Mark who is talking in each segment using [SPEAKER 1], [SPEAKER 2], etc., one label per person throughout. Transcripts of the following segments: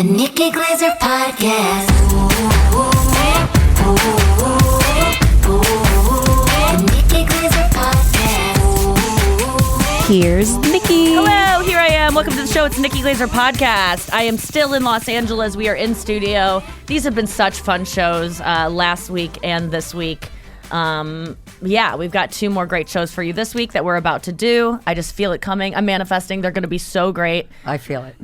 [SPEAKER 1] The Nikki Glaser Podcast. The Nikki Glaser Podcast.
[SPEAKER 2] Here's Nikki.
[SPEAKER 3] Hello, here I am. Welcome to the show. It's Nikki Glaser Podcast. I am still in Los Angeles. We are in studio. These have been such fun shows last week and this week. We've got 2 more great shows for you this week that we're about to do. I just feel it coming. I'm manifesting. They're going to be so great.
[SPEAKER 2] I feel it.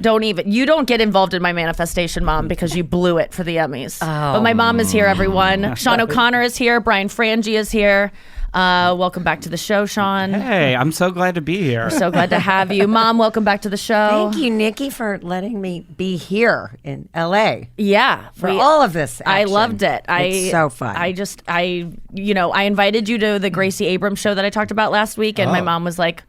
[SPEAKER 3] You don't get involved in my manifestation, Mom, because you blew it for the Emmys. But my mom is here, everyone. Sean O'Connor is here. Brian Frangie is here. Welcome back to the show, Sean.
[SPEAKER 4] Hey, I'm so glad to be here.
[SPEAKER 3] We're so glad to have you. Mom, welcome back to the show.
[SPEAKER 2] Thank you, Nikki, for letting me be here in LA.
[SPEAKER 3] Yeah.
[SPEAKER 2] For all of this action.
[SPEAKER 3] I loved it.
[SPEAKER 2] It's so fun.
[SPEAKER 3] I invited you to the Gracie Abrams show that I talked about last week, and my mom was like,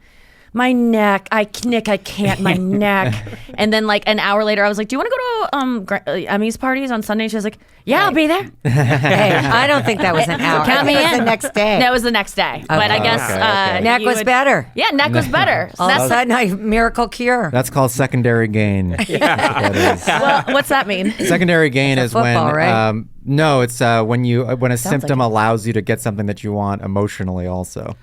[SPEAKER 3] my neck, I can't, my neck. And then like an hour later, I was like, do you want to go to Emmy's parties on Sunday? She was like, yeah, I'll be there.
[SPEAKER 2] Hey, I don't think that was an hour.
[SPEAKER 3] Count me
[SPEAKER 2] It was
[SPEAKER 3] in.
[SPEAKER 2] the next day.
[SPEAKER 3] That was the next day. But I guess
[SPEAKER 2] Neck was better.
[SPEAKER 3] Yeah, neck was better.
[SPEAKER 2] All of a sudden, a miracle cure.
[SPEAKER 5] That's called secondary gain.
[SPEAKER 3] Well, what's that mean?
[SPEAKER 5] Secondary gain is
[SPEAKER 2] football,
[SPEAKER 5] when
[SPEAKER 2] right?
[SPEAKER 5] no, it's when a symptom
[SPEAKER 2] like it.
[SPEAKER 5] allows you to get something that you want emotionally also.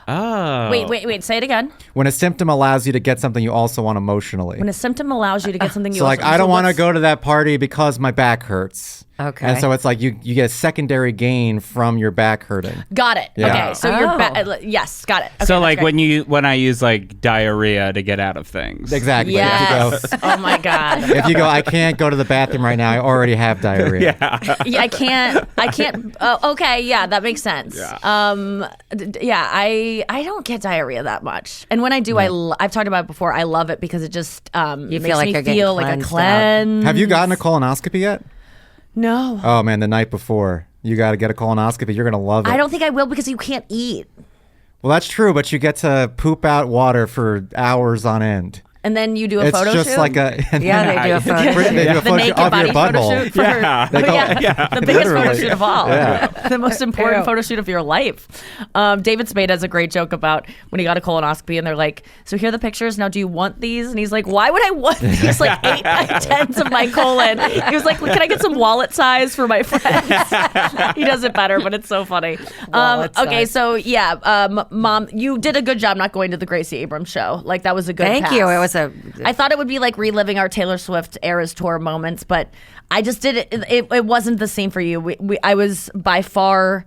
[SPEAKER 4] Oh.
[SPEAKER 3] Wait, say it again.
[SPEAKER 5] When a symptom allows you to get something you also want emotionally.
[SPEAKER 3] When a symptom allows you to get something you
[SPEAKER 5] So like
[SPEAKER 3] also,
[SPEAKER 5] I don't want to
[SPEAKER 3] what's-
[SPEAKER 5] go to that party because my back hurts.
[SPEAKER 2] Okay.
[SPEAKER 5] And so it's like you get a secondary gain from your back hurting.
[SPEAKER 3] Got it.
[SPEAKER 5] Yeah.
[SPEAKER 3] Okay, so you're yes, got it. Okay,
[SPEAKER 4] So
[SPEAKER 3] that's
[SPEAKER 4] like
[SPEAKER 3] great.
[SPEAKER 4] when I use like diarrhea to get out of things.
[SPEAKER 5] Exactly.
[SPEAKER 3] Yes. Oh my God.
[SPEAKER 5] If you go, I can't go to the bathroom right now. I already have diarrhea.
[SPEAKER 3] Yeah, I can't. Oh, okay, yeah, that makes sense.
[SPEAKER 4] Yeah.
[SPEAKER 3] I don't get diarrhea that much, and when I do, I've talked about it before. I love it because it just makes
[SPEAKER 2] feel like
[SPEAKER 3] me
[SPEAKER 2] you're getting
[SPEAKER 3] feel like a
[SPEAKER 2] cleansed out.
[SPEAKER 3] cleanse.
[SPEAKER 5] Have you gotten a colonoscopy yet?
[SPEAKER 3] No,
[SPEAKER 5] Oh man, the night before. You got to get a colonoscopy. You're going to love it.
[SPEAKER 3] I don't think I will because you can't eat,
[SPEAKER 5] Well, that's true, but you get to poop out water for hours on end.
[SPEAKER 3] and then you do a
[SPEAKER 5] It's
[SPEAKER 3] photo
[SPEAKER 5] just
[SPEAKER 3] shoot.
[SPEAKER 5] like a
[SPEAKER 2] Yeah, they do a photo.
[SPEAKER 5] They do a
[SPEAKER 3] the
[SPEAKER 5] photo shoot
[SPEAKER 3] naked
[SPEAKER 5] of
[SPEAKER 3] body
[SPEAKER 5] your
[SPEAKER 3] photo
[SPEAKER 5] butthole.
[SPEAKER 3] shoot for
[SPEAKER 4] Yeah.
[SPEAKER 5] They call it-
[SPEAKER 3] the biggest photo
[SPEAKER 5] Literally.
[SPEAKER 3] shoot of all.
[SPEAKER 5] Yeah.
[SPEAKER 3] The most important
[SPEAKER 2] Ew.
[SPEAKER 3] photo shoot of your life. David Spade has a great joke about when he got a colonoscopy and they're like, so here are the pictures. Now, do you want these? And he's like, why would I want these? Like 8 by 10s of my colon. He was like, well, can I get some wallet size for my friends? He does it better, but it's so funny.
[SPEAKER 2] Wallet
[SPEAKER 3] Okay,
[SPEAKER 2] size.
[SPEAKER 3] so Mom, you did a good job not going to the Gracie Abrams show. Like that was a good
[SPEAKER 2] Thank
[SPEAKER 3] pass.
[SPEAKER 2] you. It was
[SPEAKER 3] I thought it would be like reliving our Taylor Swift Eras Tour moments, but I just did it. It wasn't the same for you. I was by far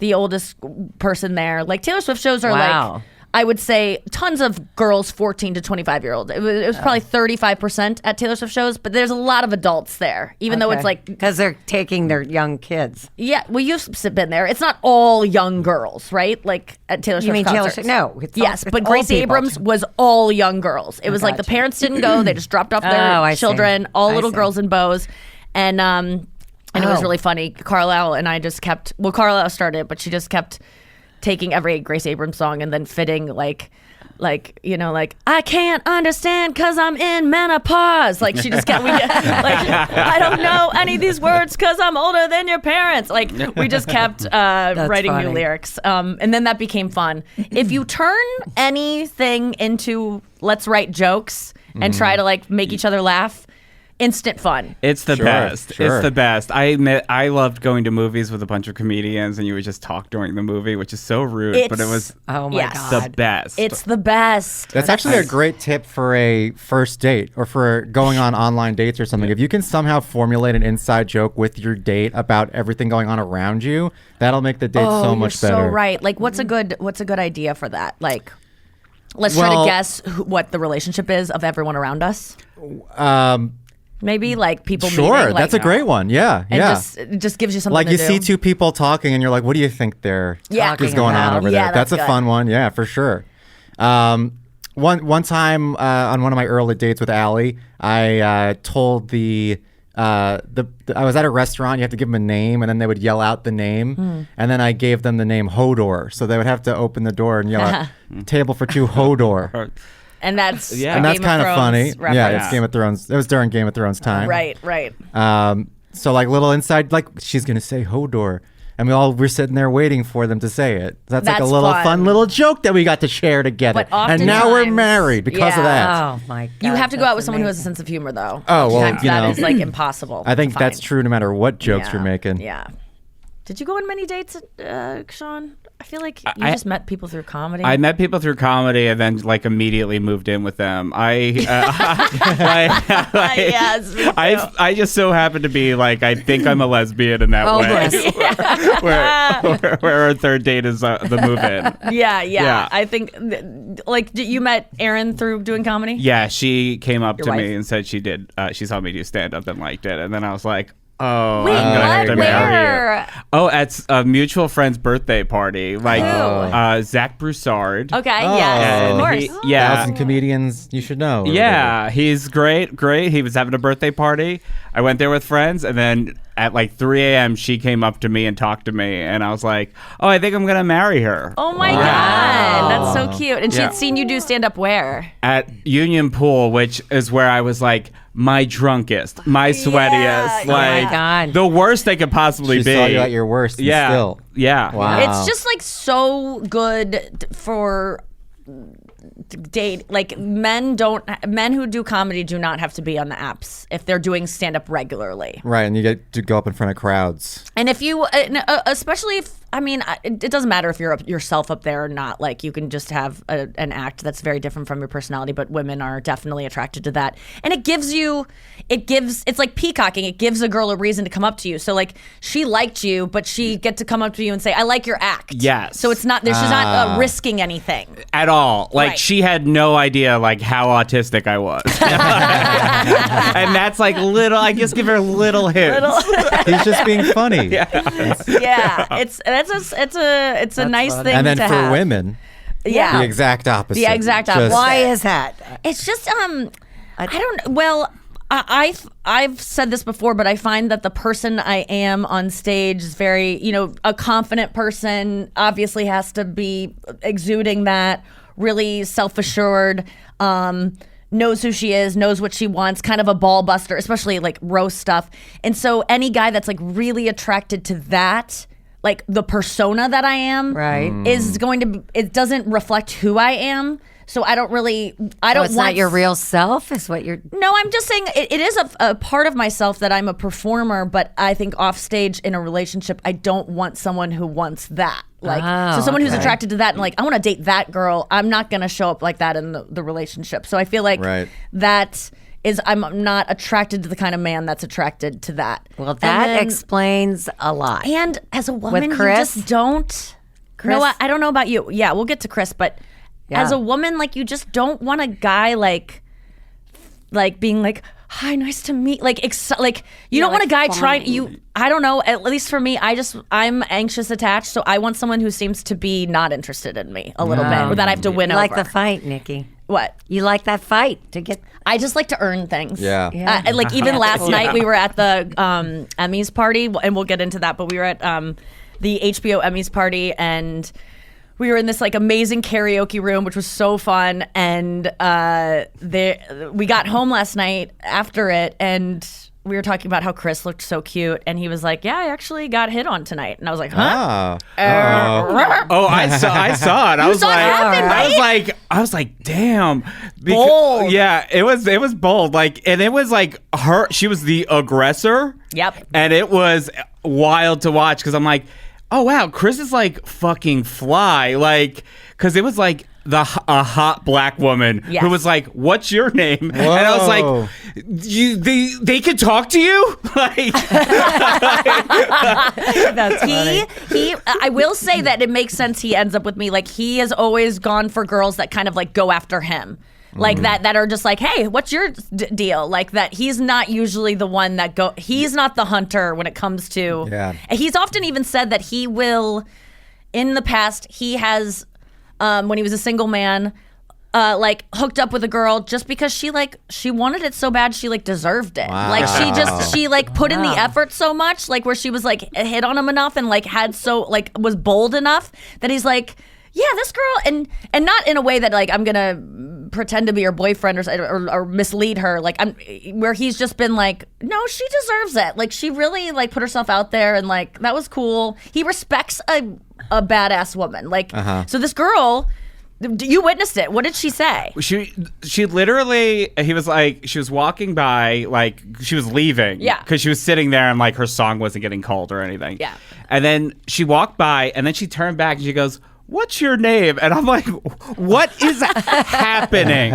[SPEAKER 3] the oldest person there. Like Taylor Swift shows are
[SPEAKER 2] Wow.
[SPEAKER 3] like, I would say tons of girls 14 to 25-year-old. It was probably 35% at Taylor Swift shows, but there's a lot of adults there, even though it's like,
[SPEAKER 2] because they're taking their young kids.
[SPEAKER 3] yeah, well, you've been there. It's not all young girls, right? Like at Taylor Swift
[SPEAKER 2] You mean Taylor
[SPEAKER 3] concerts.
[SPEAKER 2] Swift? No, it's
[SPEAKER 3] yes,
[SPEAKER 2] all-
[SPEAKER 3] but
[SPEAKER 2] it's all
[SPEAKER 3] Gracie
[SPEAKER 2] people.
[SPEAKER 3] Abrams was all young girls. It was like the
[SPEAKER 2] gotcha.
[SPEAKER 3] parents didn't go; they just dropped off their
[SPEAKER 2] Oh, I see.
[SPEAKER 3] children, all
[SPEAKER 2] I
[SPEAKER 3] little
[SPEAKER 2] see.
[SPEAKER 3] girls in bows, and it was
[SPEAKER 2] Oh.
[SPEAKER 3] really funny. Carlisle and I just kept. Well, Carlisle started it, but she just kept taking every Grace Abrams song and then fitting like I can't understand because I'm in menopause. Like she just kept I don't know any of these words because I'm older than your parents. Like we just kept writing new
[SPEAKER 2] funny.
[SPEAKER 3] lyrics, and then that became fun. If you turn anything into let's write jokes and try to like make each other laugh, instant fun.
[SPEAKER 4] It's the
[SPEAKER 5] Sure,
[SPEAKER 4] best.
[SPEAKER 5] sure.
[SPEAKER 4] It's the best. I admit I loved going to movies with a bunch of comedians and you would just talk during the movie, which is so rude, but it was
[SPEAKER 2] Oh my
[SPEAKER 3] Yes.
[SPEAKER 2] God.
[SPEAKER 4] the best.
[SPEAKER 3] It's the best.
[SPEAKER 5] That's actually a great tip for a first date or for going on online dates or something. If you can somehow formulate an inside joke with your date about everything going on around you, that'll make the date so much
[SPEAKER 3] you're
[SPEAKER 5] better.
[SPEAKER 3] so right. Like, what's a good idea for that? Like, let's try
[SPEAKER 5] Well-
[SPEAKER 3] to guess what the relationship is of everyone around us. Maybe like people.
[SPEAKER 5] Sure,
[SPEAKER 3] meeting, like,
[SPEAKER 5] that's a great one. Yeah,
[SPEAKER 3] and
[SPEAKER 5] yeah.
[SPEAKER 3] it just gives you something.
[SPEAKER 5] Like
[SPEAKER 3] to
[SPEAKER 5] you
[SPEAKER 3] do.
[SPEAKER 5] see 2 people talking and you're like, what do you think they're
[SPEAKER 3] Yeah.
[SPEAKER 5] is going on
[SPEAKER 2] about?
[SPEAKER 5] over
[SPEAKER 3] Yeah,
[SPEAKER 5] there?
[SPEAKER 3] that's
[SPEAKER 5] That's a
[SPEAKER 3] good.
[SPEAKER 5] fun one. Yeah, for sure. One time on one of my early dates with Allie, I told I was at a restaurant. You have to give them a name, and then they would yell out the name, and then I gave them the name Hodor, so they would have to open the door and yell out "Table for 2, Hodor,"
[SPEAKER 3] and that's
[SPEAKER 4] Yeah.
[SPEAKER 3] a
[SPEAKER 5] and that's
[SPEAKER 3] Game of
[SPEAKER 5] kind of
[SPEAKER 3] Thrones
[SPEAKER 5] funny.
[SPEAKER 3] reference.
[SPEAKER 5] Yeah, it's Game of Thrones. It was during Game of Thrones time.
[SPEAKER 3] Right.
[SPEAKER 5] So like little inside, like she's gonna say Hodor, and we all were sitting there waiting for them to say it. That's like a
[SPEAKER 3] That's
[SPEAKER 5] little
[SPEAKER 3] fun.
[SPEAKER 5] fun little joke that we got to share together.
[SPEAKER 3] But
[SPEAKER 5] and now we're
[SPEAKER 3] oftentimes-
[SPEAKER 5] married because of that.
[SPEAKER 2] Oh my God.
[SPEAKER 3] You have to go out with
[SPEAKER 2] that's
[SPEAKER 3] someone who has a
[SPEAKER 2] amazing.
[SPEAKER 3] sense of humor, though.
[SPEAKER 5] Oh, well,
[SPEAKER 3] Sometimes
[SPEAKER 5] you
[SPEAKER 3] that
[SPEAKER 5] know.
[SPEAKER 3] is like impossible.
[SPEAKER 5] I think
[SPEAKER 3] to
[SPEAKER 5] that's
[SPEAKER 3] find.
[SPEAKER 5] true no matter what jokes
[SPEAKER 3] Yeah.
[SPEAKER 5] you're making.
[SPEAKER 3] Yeah. Did you go on many dates, Sean? I feel like you
[SPEAKER 4] I-
[SPEAKER 3] just met people through comedy.
[SPEAKER 4] I met people through comedy and then like immediately moved in with them.
[SPEAKER 3] Yes, me too.
[SPEAKER 4] I just so happen to be like I think I'm a lesbian in that
[SPEAKER 2] Oh,
[SPEAKER 4] way.
[SPEAKER 2] bless.
[SPEAKER 4] where our third date is the move in.
[SPEAKER 3] Yeah.
[SPEAKER 4] Yeah.
[SPEAKER 3] I think, you met Erin through doing comedy?
[SPEAKER 4] Yeah, she came up
[SPEAKER 3] Your
[SPEAKER 4] to
[SPEAKER 3] wife?
[SPEAKER 4] me and said she saw me do stand up and liked it, and then I was like, oh,
[SPEAKER 3] Wait,
[SPEAKER 4] I'm gonna have
[SPEAKER 3] what?
[SPEAKER 4] to marry
[SPEAKER 3] Where?
[SPEAKER 4] you. Oh, at a mutual friend's birthday party, like Zach Broussard.
[SPEAKER 3] Okay,
[SPEAKER 5] Oh.
[SPEAKER 3] yes, of
[SPEAKER 4] And
[SPEAKER 3] course.
[SPEAKER 4] yeah.
[SPEAKER 5] 1,000 comedians you should know. or
[SPEAKER 4] Yeah, he's great. He was having a birthday party. I went there with friends, and then at like 3 a.m., she came up to me and talked to me, and I was like, oh, I think I'm going to marry her.
[SPEAKER 3] Oh my
[SPEAKER 5] Wow.
[SPEAKER 3] God, that's so cute. And she
[SPEAKER 4] Yeah.
[SPEAKER 3] had seen you do stand up where?
[SPEAKER 4] At Union Pool, which is where I was like my drunkest, my sweatiest,
[SPEAKER 3] yeah.
[SPEAKER 4] like
[SPEAKER 2] Oh my God.
[SPEAKER 4] the worst they could possibly
[SPEAKER 5] She
[SPEAKER 4] be.
[SPEAKER 5] saw you at your worst. And
[SPEAKER 4] yeah,
[SPEAKER 5] Still.
[SPEAKER 4] yeah.
[SPEAKER 5] Wow.
[SPEAKER 3] It's just like so good for date. Like men who do comedy do not have to be on the apps if they're doing stand up regularly.
[SPEAKER 5] Right, and you get to go up in front of crowds.
[SPEAKER 3] And if you, especially if, it doesn't matter if you're yourself up there or not. Like you can just have an act that's very different from your personality, but women are definitely attracted to that. And it's like peacocking. It gives a girl a reason to come up to you. So like she liked you, but she get to come up to you and say, I like your act.
[SPEAKER 4] Yes.
[SPEAKER 3] So she's not risking anything.
[SPEAKER 4] At all. Like
[SPEAKER 3] Right.
[SPEAKER 4] she had no idea like how autistic I was. And that's like little, I just give her little hints.
[SPEAKER 5] He's just being funny.
[SPEAKER 3] Yeah. It's a nice
[SPEAKER 2] funny.
[SPEAKER 3] thing
[SPEAKER 5] And then
[SPEAKER 3] to
[SPEAKER 5] for
[SPEAKER 3] have.
[SPEAKER 5] women,
[SPEAKER 3] Yeah.
[SPEAKER 5] the exact opposite.
[SPEAKER 3] The exact opposite.
[SPEAKER 5] Just-
[SPEAKER 2] Why is that?
[SPEAKER 3] It's just I don't. Well, I've said this before, but I find that the person I am on stage is very, a confident person. Obviously, has to be exuding that. Really self-assured. Knows who she is, knows what she wants, kind of a ball buster, especially like roast stuff. And so any guy that's like really attracted to that, like the persona that I am,
[SPEAKER 2] Right.
[SPEAKER 3] is going to, it doesn't reflect who I am. So I don't
[SPEAKER 2] It's not your real self, is what you're.
[SPEAKER 3] No, I'm just saying it is a part of myself that I'm a performer, but I think off stage in a relationship, I don't want someone who wants that. Like, so someone who's
[SPEAKER 2] okay.
[SPEAKER 3] attracted to that and like, I want to date that girl. I'm not going to show up like that in the relationship. So I feel like
[SPEAKER 5] Right.
[SPEAKER 3] that is, I'm not attracted to the kind of man that's attracted to that.
[SPEAKER 2] Well,
[SPEAKER 3] And
[SPEAKER 2] that
[SPEAKER 3] then-
[SPEAKER 2] explains a lot.
[SPEAKER 3] and as a woman,
[SPEAKER 2] Chris?
[SPEAKER 3] you just don't.
[SPEAKER 2] Chris?
[SPEAKER 3] No, I don't know about you. Yeah, we'll get to Chris, but
[SPEAKER 2] Yeah.
[SPEAKER 3] as a woman, like you just don't want a guy like being like, "Hi, nice to meet." Like, you don't want a guy trying you. I don't know. At least for me, I'm anxious attached, so I want someone who seems to be not interested in me a little bit, or that I have to win
[SPEAKER 2] You like
[SPEAKER 3] over.
[SPEAKER 2] the fight, Nikki.
[SPEAKER 3] What?
[SPEAKER 2] You like that fight to get.
[SPEAKER 3] I just like to earn things.
[SPEAKER 5] Yeah.
[SPEAKER 2] Yeah.
[SPEAKER 3] Like even last night we were at the Emmys party, and we'll get into that. But we were at the HBO Emmys party, and we were in this like amazing karaoke room, which was so fun. And we got home last night after it, and we were talking about how Chris looked so cute, and he was like, "Yeah, I actually got hit on tonight," and I was like, "Huh?"
[SPEAKER 5] Ah.
[SPEAKER 4] Oh, I saw it. I was
[SPEAKER 3] saw it
[SPEAKER 4] like,
[SPEAKER 3] happen,
[SPEAKER 4] I was like, damn.
[SPEAKER 3] Bold.
[SPEAKER 4] Yeah, it was bold. Like, and it was like she was the aggressor.
[SPEAKER 3] Yep.
[SPEAKER 4] And it was wild to watch because I'm like, oh wow, Chris is like fucking fly. Like, because it was like a hot black woman
[SPEAKER 3] Yes.
[SPEAKER 4] who was like, "What's your name?" And I was
[SPEAKER 5] Whoa.
[SPEAKER 4] like, they could talk to you. Like,
[SPEAKER 3] I will say that it makes sense he ends up with me. Like he has always gone for girls that kind of like go after him. Like that are just like, hey, what's your deal? Like that he's not usually the one that he's not the hunter when it comes to.
[SPEAKER 5] Yeah.
[SPEAKER 3] And he's often even said that he will, in the past, he has, when he was a single man, like hooked up with a girl just because she wanted it so bad she like deserved it.
[SPEAKER 5] Wow.
[SPEAKER 3] Like she like put in the effort so much, like where she was like hit on him enough and like was bold enough that he's like, yeah, this girl, and not in a way that like I'm gonna pretend to be her boyfriend or mislead her. Like where he's just been like, no, she deserves it. Like she really like put herself out there and like that was cool. He respects a badass woman. Like so this girl. You witnessed it. What did she say?
[SPEAKER 4] She literally, he was like, she was walking by, like, she was leaving.
[SPEAKER 3] Yeah.
[SPEAKER 4] Because she was sitting there and, like, her song wasn't getting called or anything.
[SPEAKER 3] Yeah.
[SPEAKER 4] And then she walked by and then she turned back and she goes, what's your name? And I'm like, what is happening?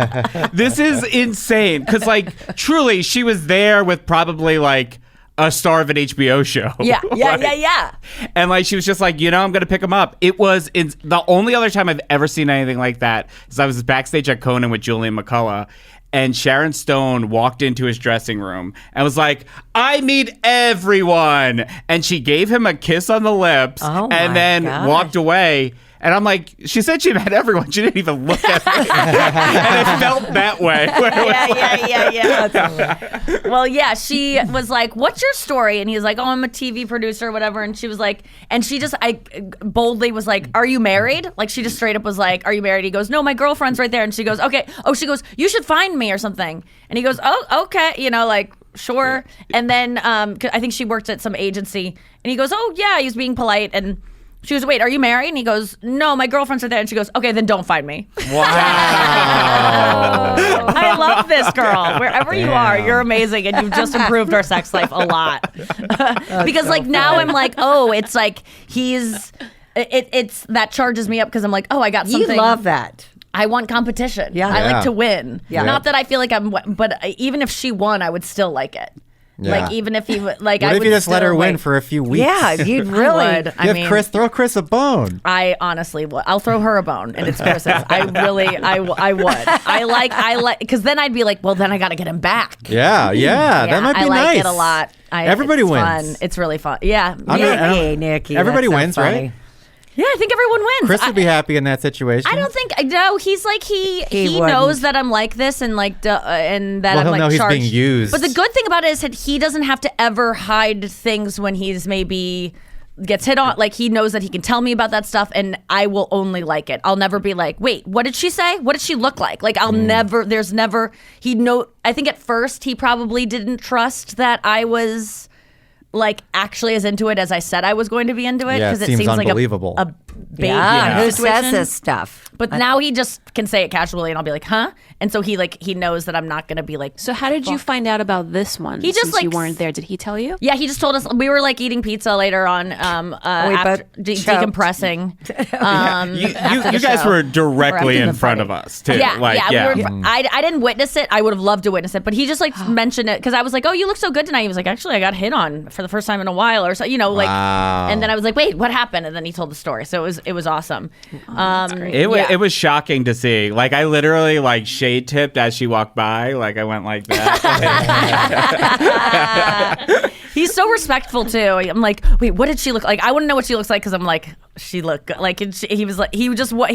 [SPEAKER 4] This is insane. Because, like, truly, she was there with probably, like, a star of an HBO show.
[SPEAKER 3] Yeah.
[SPEAKER 4] And like she was just like, I'm gonna pick him up. It was the only other time I've ever seen anything like that is I was backstage at Conan with Julie and McCullough, and Sharon Stone walked into his dressing room and was like, I meet everyone, and she gave him a kiss on the lips and then walked away. And I'm like, she said she met everyone. She didn't even look at me. And it felt that way.
[SPEAKER 3] Yeah. Well, yeah, she was like, what's your story? And he was like, I'm a TV producer or whatever. And she was like, I boldly was like, are you married? Like, she just straight up was like, are you married? He goes, no, my girlfriend's right there. And she goes, okay. Oh, she goes, you should find me or something. And he goes, oh, okay. Like, sure. And then I think she worked at some agency. And he goes, oh, yeah, he was being polite. And she goes, wait, are you married? And he goes, no, my girlfriend's are there. And she goes, okay, then don't find me.
[SPEAKER 4] Wow.
[SPEAKER 3] I love this girl. Wherever you are, you're amazing. And you've just improved our sex life a lot. Because like now I'm like, oh, it's like it's that charges me up because I'm like, oh, I got something.
[SPEAKER 2] You love that.
[SPEAKER 3] I want competition.
[SPEAKER 2] Yeah.
[SPEAKER 3] I like to win.
[SPEAKER 2] Yeah.
[SPEAKER 3] Not that I feel like but even if she won, I would still like it.
[SPEAKER 5] Yeah.
[SPEAKER 3] Like even if he like,
[SPEAKER 5] what
[SPEAKER 3] I
[SPEAKER 5] if
[SPEAKER 3] would
[SPEAKER 5] you just let her
[SPEAKER 3] still,
[SPEAKER 5] win
[SPEAKER 3] like,
[SPEAKER 5] for a few weeks?
[SPEAKER 2] Yeah, you'd really.
[SPEAKER 3] I mean,
[SPEAKER 5] throw Chris a bone.
[SPEAKER 3] I honestly would. I'll throw her a bone, and it's Chris's. I would. I like, because then I'd be like, well, then I got to get him back.
[SPEAKER 5] Yeah, that might be
[SPEAKER 3] I like
[SPEAKER 5] nice.
[SPEAKER 3] it a lot.
[SPEAKER 5] Everybody
[SPEAKER 3] it's
[SPEAKER 5] wins.
[SPEAKER 3] Fun. It's really fun. Yeah.
[SPEAKER 2] Nikki.
[SPEAKER 5] Everybody
[SPEAKER 2] that's so
[SPEAKER 5] wins,
[SPEAKER 2] funny.
[SPEAKER 5] right?
[SPEAKER 3] Yeah, I think everyone wins.
[SPEAKER 5] Chris would be happy in that situation.
[SPEAKER 3] I don't think. No, he's like he
[SPEAKER 2] wouldn't.
[SPEAKER 3] knows that I'm like this, and like and that I'm
[SPEAKER 5] he'll
[SPEAKER 3] like
[SPEAKER 5] know he's
[SPEAKER 3] charged.
[SPEAKER 5] being used.
[SPEAKER 3] But the good thing about it is that he doesn't have to ever hide things when he's maybe gets hit on. Like he knows that he can tell me about that stuff, and I will only like it. I'll never be like, wait, what did she say? What did she look like? Like I'll never. There's never. I think at first he probably didn't trust that I was like actually as into it as I said I was going to be into it, because it seems like
[SPEAKER 5] unbelievable.
[SPEAKER 3] a bait
[SPEAKER 2] Who
[SPEAKER 3] situation.
[SPEAKER 2] says this stuff?
[SPEAKER 3] But now he just can say it casually, and I'll be like, huh? And so he knows that I'm not going to be like.
[SPEAKER 6] So how did you find out about this one?
[SPEAKER 3] He just,
[SPEAKER 6] since
[SPEAKER 3] like,
[SPEAKER 6] you weren't there. Did he tell you?
[SPEAKER 3] Yeah, he just told us. We were like eating pizza later on, after decompressing.
[SPEAKER 4] You guys were directly in front of us too.
[SPEAKER 3] Yeah,
[SPEAKER 4] like,
[SPEAKER 3] We were, I didn't witness it. I would have loved to witness it, but he just like mentioned it because I was like, "Oh, you look so good tonight." He was like, "Actually, I got hit on for the first time in a while," or so, like.
[SPEAKER 5] Wow.
[SPEAKER 3] And then I was like, "Wait, what happened?" And then he told the story, so it was awesome.
[SPEAKER 4] It was shocking to see. Like I literally like shade tipped as she walked by. Like I went like that.
[SPEAKER 3] He's so respectful too. I'm like, wait, what did she look like? I want to know what she looks like because I'm like, she looked good. Like he was like, he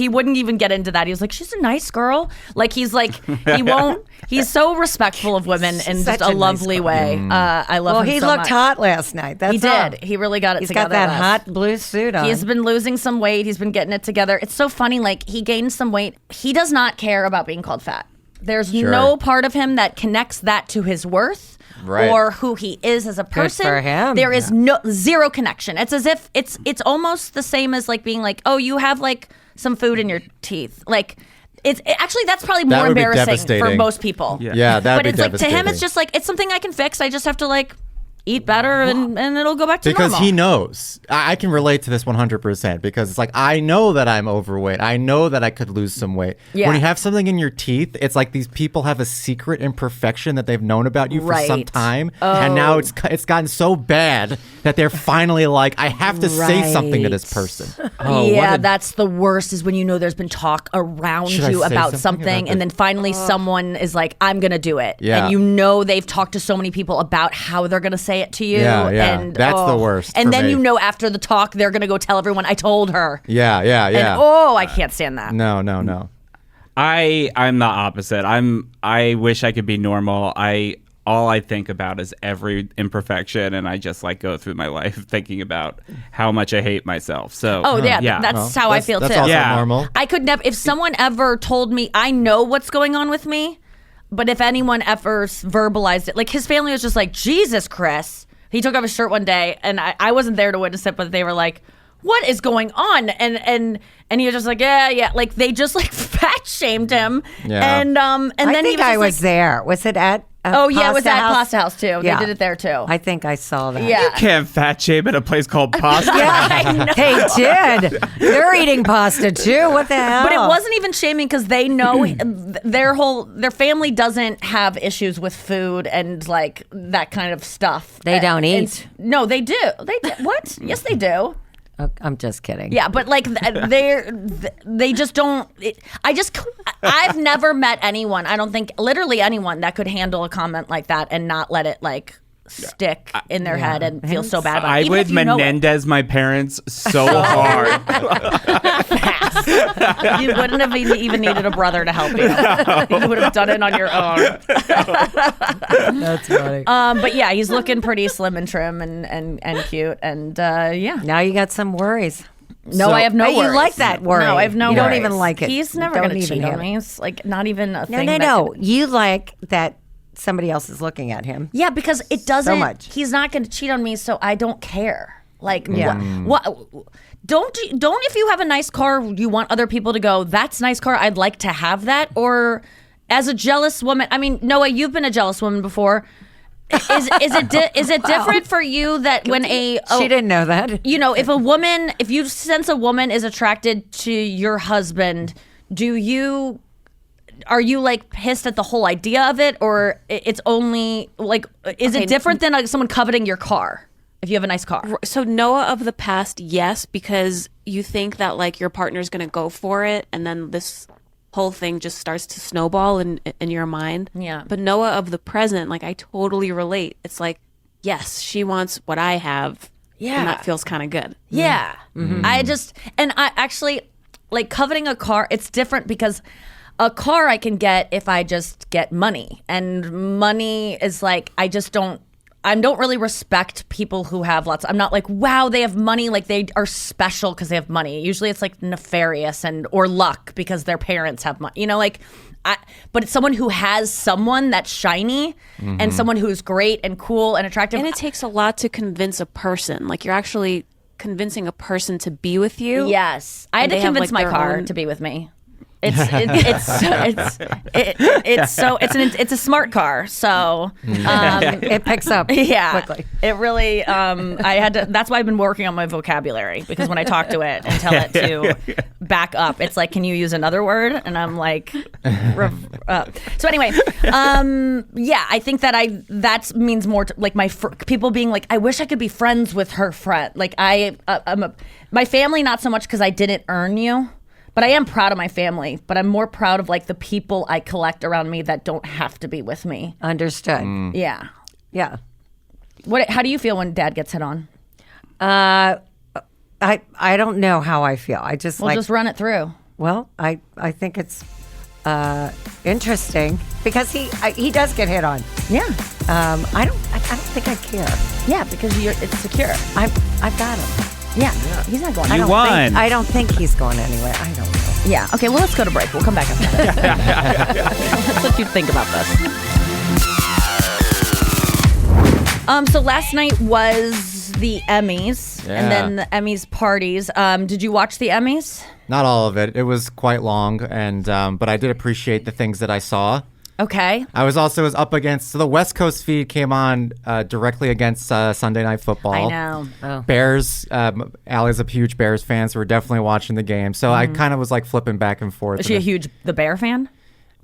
[SPEAKER 3] wouldn't even get into that. He was like, she's a nice girl. Like he's like, he won't. He's so respectful of women in
[SPEAKER 2] Such
[SPEAKER 3] just a
[SPEAKER 2] a nice
[SPEAKER 3] lovely way. I love him
[SPEAKER 2] Well, he
[SPEAKER 3] so
[SPEAKER 2] looked
[SPEAKER 3] much.
[SPEAKER 2] hot last night. That's
[SPEAKER 3] He
[SPEAKER 2] all.
[SPEAKER 3] did. He really got it
[SPEAKER 2] He's
[SPEAKER 3] together.
[SPEAKER 2] got that hot blue suit on.
[SPEAKER 3] He's been losing some weight. He's been getting it together. It's so funny. Like he gained some weight. He does not care about being called fat. There's no part of him that connects that to his worth.
[SPEAKER 5] Right.
[SPEAKER 3] Or who he is as a person.
[SPEAKER 2] for him.
[SPEAKER 3] There is zero connection. It's as if it's almost the same as like being like, oh, you have like some food in your teeth. Like actually that's probably more
[SPEAKER 5] would be
[SPEAKER 3] embarrassing for
[SPEAKER 5] devastating.
[SPEAKER 3] most people.
[SPEAKER 5] Yeah, that would
[SPEAKER 3] But
[SPEAKER 5] be
[SPEAKER 3] it's like to him,
[SPEAKER 5] devastating.
[SPEAKER 3] it's just like it's something I can fix. I just have to like eat better and it'll go back to
[SPEAKER 5] because
[SPEAKER 3] normal.
[SPEAKER 5] he knows. I can relate to this 100% because it's like I know that I'm overweight. I know that I could lose some weight.
[SPEAKER 3] Yeah.
[SPEAKER 5] When you have something in your teeth, it's like these people have a secret imperfection that they've known about you for some
[SPEAKER 3] Right.
[SPEAKER 5] time, and now it's gotten so bad that they're finally like, I have to say something to this person.
[SPEAKER 3] Yeah, that's the worst is when you know there's been talk around
[SPEAKER 5] Should I
[SPEAKER 3] you
[SPEAKER 5] say
[SPEAKER 3] about
[SPEAKER 5] something
[SPEAKER 3] something
[SPEAKER 5] about
[SPEAKER 3] and
[SPEAKER 5] this?
[SPEAKER 3] then finally someone is like, I'm going to do it.
[SPEAKER 5] Yeah.
[SPEAKER 3] And you know they've talked to so many people about how they're going to say it to you.
[SPEAKER 5] Yeah.
[SPEAKER 3] And,
[SPEAKER 5] That's the worst
[SPEAKER 3] And
[SPEAKER 5] for
[SPEAKER 3] then
[SPEAKER 5] me.
[SPEAKER 3] you know after the talk, they're going to go tell everyone, I told her.
[SPEAKER 5] Yeah.
[SPEAKER 3] And I can't stand that.
[SPEAKER 5] No.
[SPEAKER 4] I'm the opposite. I wish I could be normal. I all I think about is every imperfection, and I just like go through my life thinking about how much I hate myself. So
[SPEAKER 3] that's how I feel
[SPEAKER 5] that's
[SPEAKER 3] too.
[SPEAKER 5] Also
[SPEAKER 4] Yeah.
[SPEAKER 5] normal.
[SPEAKER 3] I could never, if someone ever told me, I know what's going on with me, but if anyone ever verbalized it, like his family was just like, Jesus, Chris. He took off his shirt one day, and I wasn't there to witness it, but they were like, what is going on? And he was just like, yeah. Like they just like fat shamed him.
[SPEAKER 5] Yeah.
[SPEAKER 3] And then
[SPEAKER 2] I
[SPEAKER 3] he
[SPEAKER 2] think
[SPEAKER 3] was
[SPEAKER 2] I
[SPEAKER 3] just
[SPEAKER 2] was
[SPEAKER 3] like,
[SPEAKER 2] there. Was it at?
[SPEAKER 3] oh yeah, it was
[SPEAKER 2] Pasta
[SPEAKER 3] at
[SPEAKER 2] House?
[SPEAKER 3] Pasta House too.
[SPEAKER 2] Yeah.
[SPEAKER 3] They did it there too.
[SPEAKER 2] I think I saw that.
[SPEAKER 3] Yeah.
[SPEAKER 4] can't fat shame at a place called Pasta.
[SPEAKER 2] They did. They're eating pasta too. What the hell?
[SPEAKER 3] But it wasn't even shaming because they know their family doesn't have issues with food and like that kind of stuff.
[SPEAKER 2] They don't
[SPEAKER 3] And-
[SPEAKER 2] eat.
[SPEAKER 3] no, they do. They do. What? Yes, they do.
[SPEAKER 2] Oh, I'm just kidding.
[SPEAKER 3] Yeah, but like they just don't. I've never met anyone. I don't think literally anyone that could handle a comment like that and not let it like stick in their head and feel so bad about it.
[SPEAKER 4] I
[SPEAKER 3] even
[SPEAKER 4] would
[SPEAKER 3] if you know it.
[SPEAKER 4] Menendez my parents so hard.
[SPEAKER 3] You wouldn't have even needed a brother to help you. You would have done it on your own.
[SPEAKER 2] That's funny.
[SPEAKER 3] But yeah, he's looking pretty slim and trim and cute. And yeah.
[SPEAKER 2] Now you got some worries.
[SPEAKER 3] No, I have no
[SPEAKER 2] Hey, you
[SPEAKER 3] worries.
[SPEAKER 2] like that worry.
[SPEAKER 3] No, I have no
[SPEAKER 2] You don't
[SPEAKER 3] worries.
[SPEAKER 2] even like it.
[SPEAKER 3] He's never
[SPEAKER 2] Don't
[SPEAKER 3] going to
[SPEAKER 2] even
[SPEAKER 3] cheat on
[SPEAKER 2] have
[SPEAKER 3] me. It's like not even a
[SPEAKER 2] No,
[SPEAKER 3] thing.
[SPEAKER 2] no. You like that somebody else is looking at him.
[SPEAKER 3] Yeah, because it doesn't.
[SPEAKER 2] much.
[SPEAKER 3] He's not going to cheat on me, so I don't care. Like,
[SPEAKER 2] Yeah.
[SPEAKER 3] what? Don't if you have a nice car, you want other people to go, that's a nice car, I'd like to have that? Or as a jealous woman, I mean, Noah, you've been a jealous woman before. Is it different for you that when
[SPEAKER 2] She didn't know that.
[SPEAKER 3] you know, if you sense a woman is attracted to your husband, are you like pissed at the whole idea of it, or it's only like, is it different than like someone coveting your car if you have a nice car?
[SPEAKER 6] So Noah of the past, yes, because you think that like your partner's gonna go for it, and then this whole thing just starts to snowball in your mind.
[SPEAKER 3] Yeah.
[SPEAKER 6] But Noah of the present, like I totally relate. It's like, yes, she wants what I have.
[SPEAKER 3] Yeah.
[SPEAKER 6] And that feels kind of good.
[SPEAKER 3] Yeah. I actually like coveting a car. It's different because a car I can get if I just get money, and money is like, I don't really respect people who have lots. I'm not like, wow, they have money, like they are special because they have money. Usually it's like nefarious or luck because their parents have money. You know, like, but it's someone who has someone that's shiny and someone who's great and cool and attractive.
[SPEAKER 6] And it takes a lot to convince a person. Like you're actually convincing a person to be with you.
[SPEAKER 3] Yes, I had
[SPEAKER 6] And
[SPEAKER 3] to
[SPEAKER 6] they have,
[SPEAKER 3] convince
[SPEAKER 6] like,
[SPEAKER 3] my
[SPEAKER 6] their
[SPEAKER 3] car
[SPEAKER 6] own-
[SPEAKER 3] to be with me. It's a smart car, so
[SPEAKER 2] It picks up
[SPEAKER 3] yeah,
[SPEAKER 2] quickly.
[SPEAKER 3] it really. I had to. That's why I've been working on my vocabulary, because when I talk to it and tell it to back up, it's like, can you use another word? And I'm like, so anyway, yeah, I think that means more to, like people being like, I wish I could be friends with her friend. Like my family, not so much because I didn't earn you. But I am proud of my family, but I'm more proud of like the people I collect around me that don't have to be with me.
[SPEAKER 2] Understood.
[SPEAKER 3] Yeah.
[SPEAKER 2] Yeah.
[SPEAKER 3] How do you feel when dad gets hit on?
[SPEAKER 2] I don't know how I feel. I just
[SPEAKER 3] We'll just run it through.
[SPEAKER 2] Well, I think it's interesting because he does get hit on.
[SPEAKER 3] Yeah.
[SPEAKER 2] I don't think I care.
[SPEAKER 3] Yeah, because it's secure.
[SPEAKER 2] I've got him.
[SPEAKER 3] Yeah. He's not going.
[SPEAKER 2] I
[SPEAKER 4] You
[SPEAKER 2] don't
[SPEAKER 4] won.
[SPEAKER 2] I don't think he's going anywhere. I don't know.
[SPEAKER 3] Yeah. Okay, well, let's go to break. We'll come back after that. That's what you think about this. So last night was the Emmys,
[SPEAKER 5] Yeah.
[SPEAKER 3] and then the Emmys parties. Did you watch the Emmys?
[SPEAKER 5] Not all of it. It was quite long, and but I did appreciate the things that I saw.
[SPEAKER 3] Okay.
[SPEAKER 5] I was up against, so the West Coast feed came on directly against Sunday Night Football.
[SPEAKER 3] I know. Oh.
[SPEAKER 5] Bears, Allie's a huge Bears fan, so we're definitely watching the game. So I kind of was like flipping back and forth.
[SPEAKER 3] Is she a huge The Bear fan?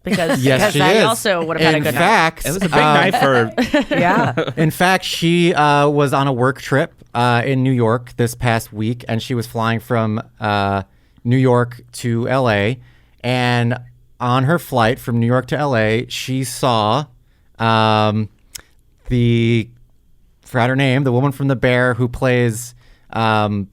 [SPEAKER 3] Because
[SPEAKER 5] Yes, she
[SPEAKER 3] I
[SPEAKER 5] is.
[SPEAKER 3] also would have had a good
[SPEAKER 5] In fact,
[SPEAKER 4] It was a big night for.
[SPEAKER 2] Yeah.
[SPEAKER 5] In fact, she was on a work trip in New York this past week, and she was flying from New York to L.A., and on her flight from New York to L.A., she saw forgot her name, the woman from The Bear who plays the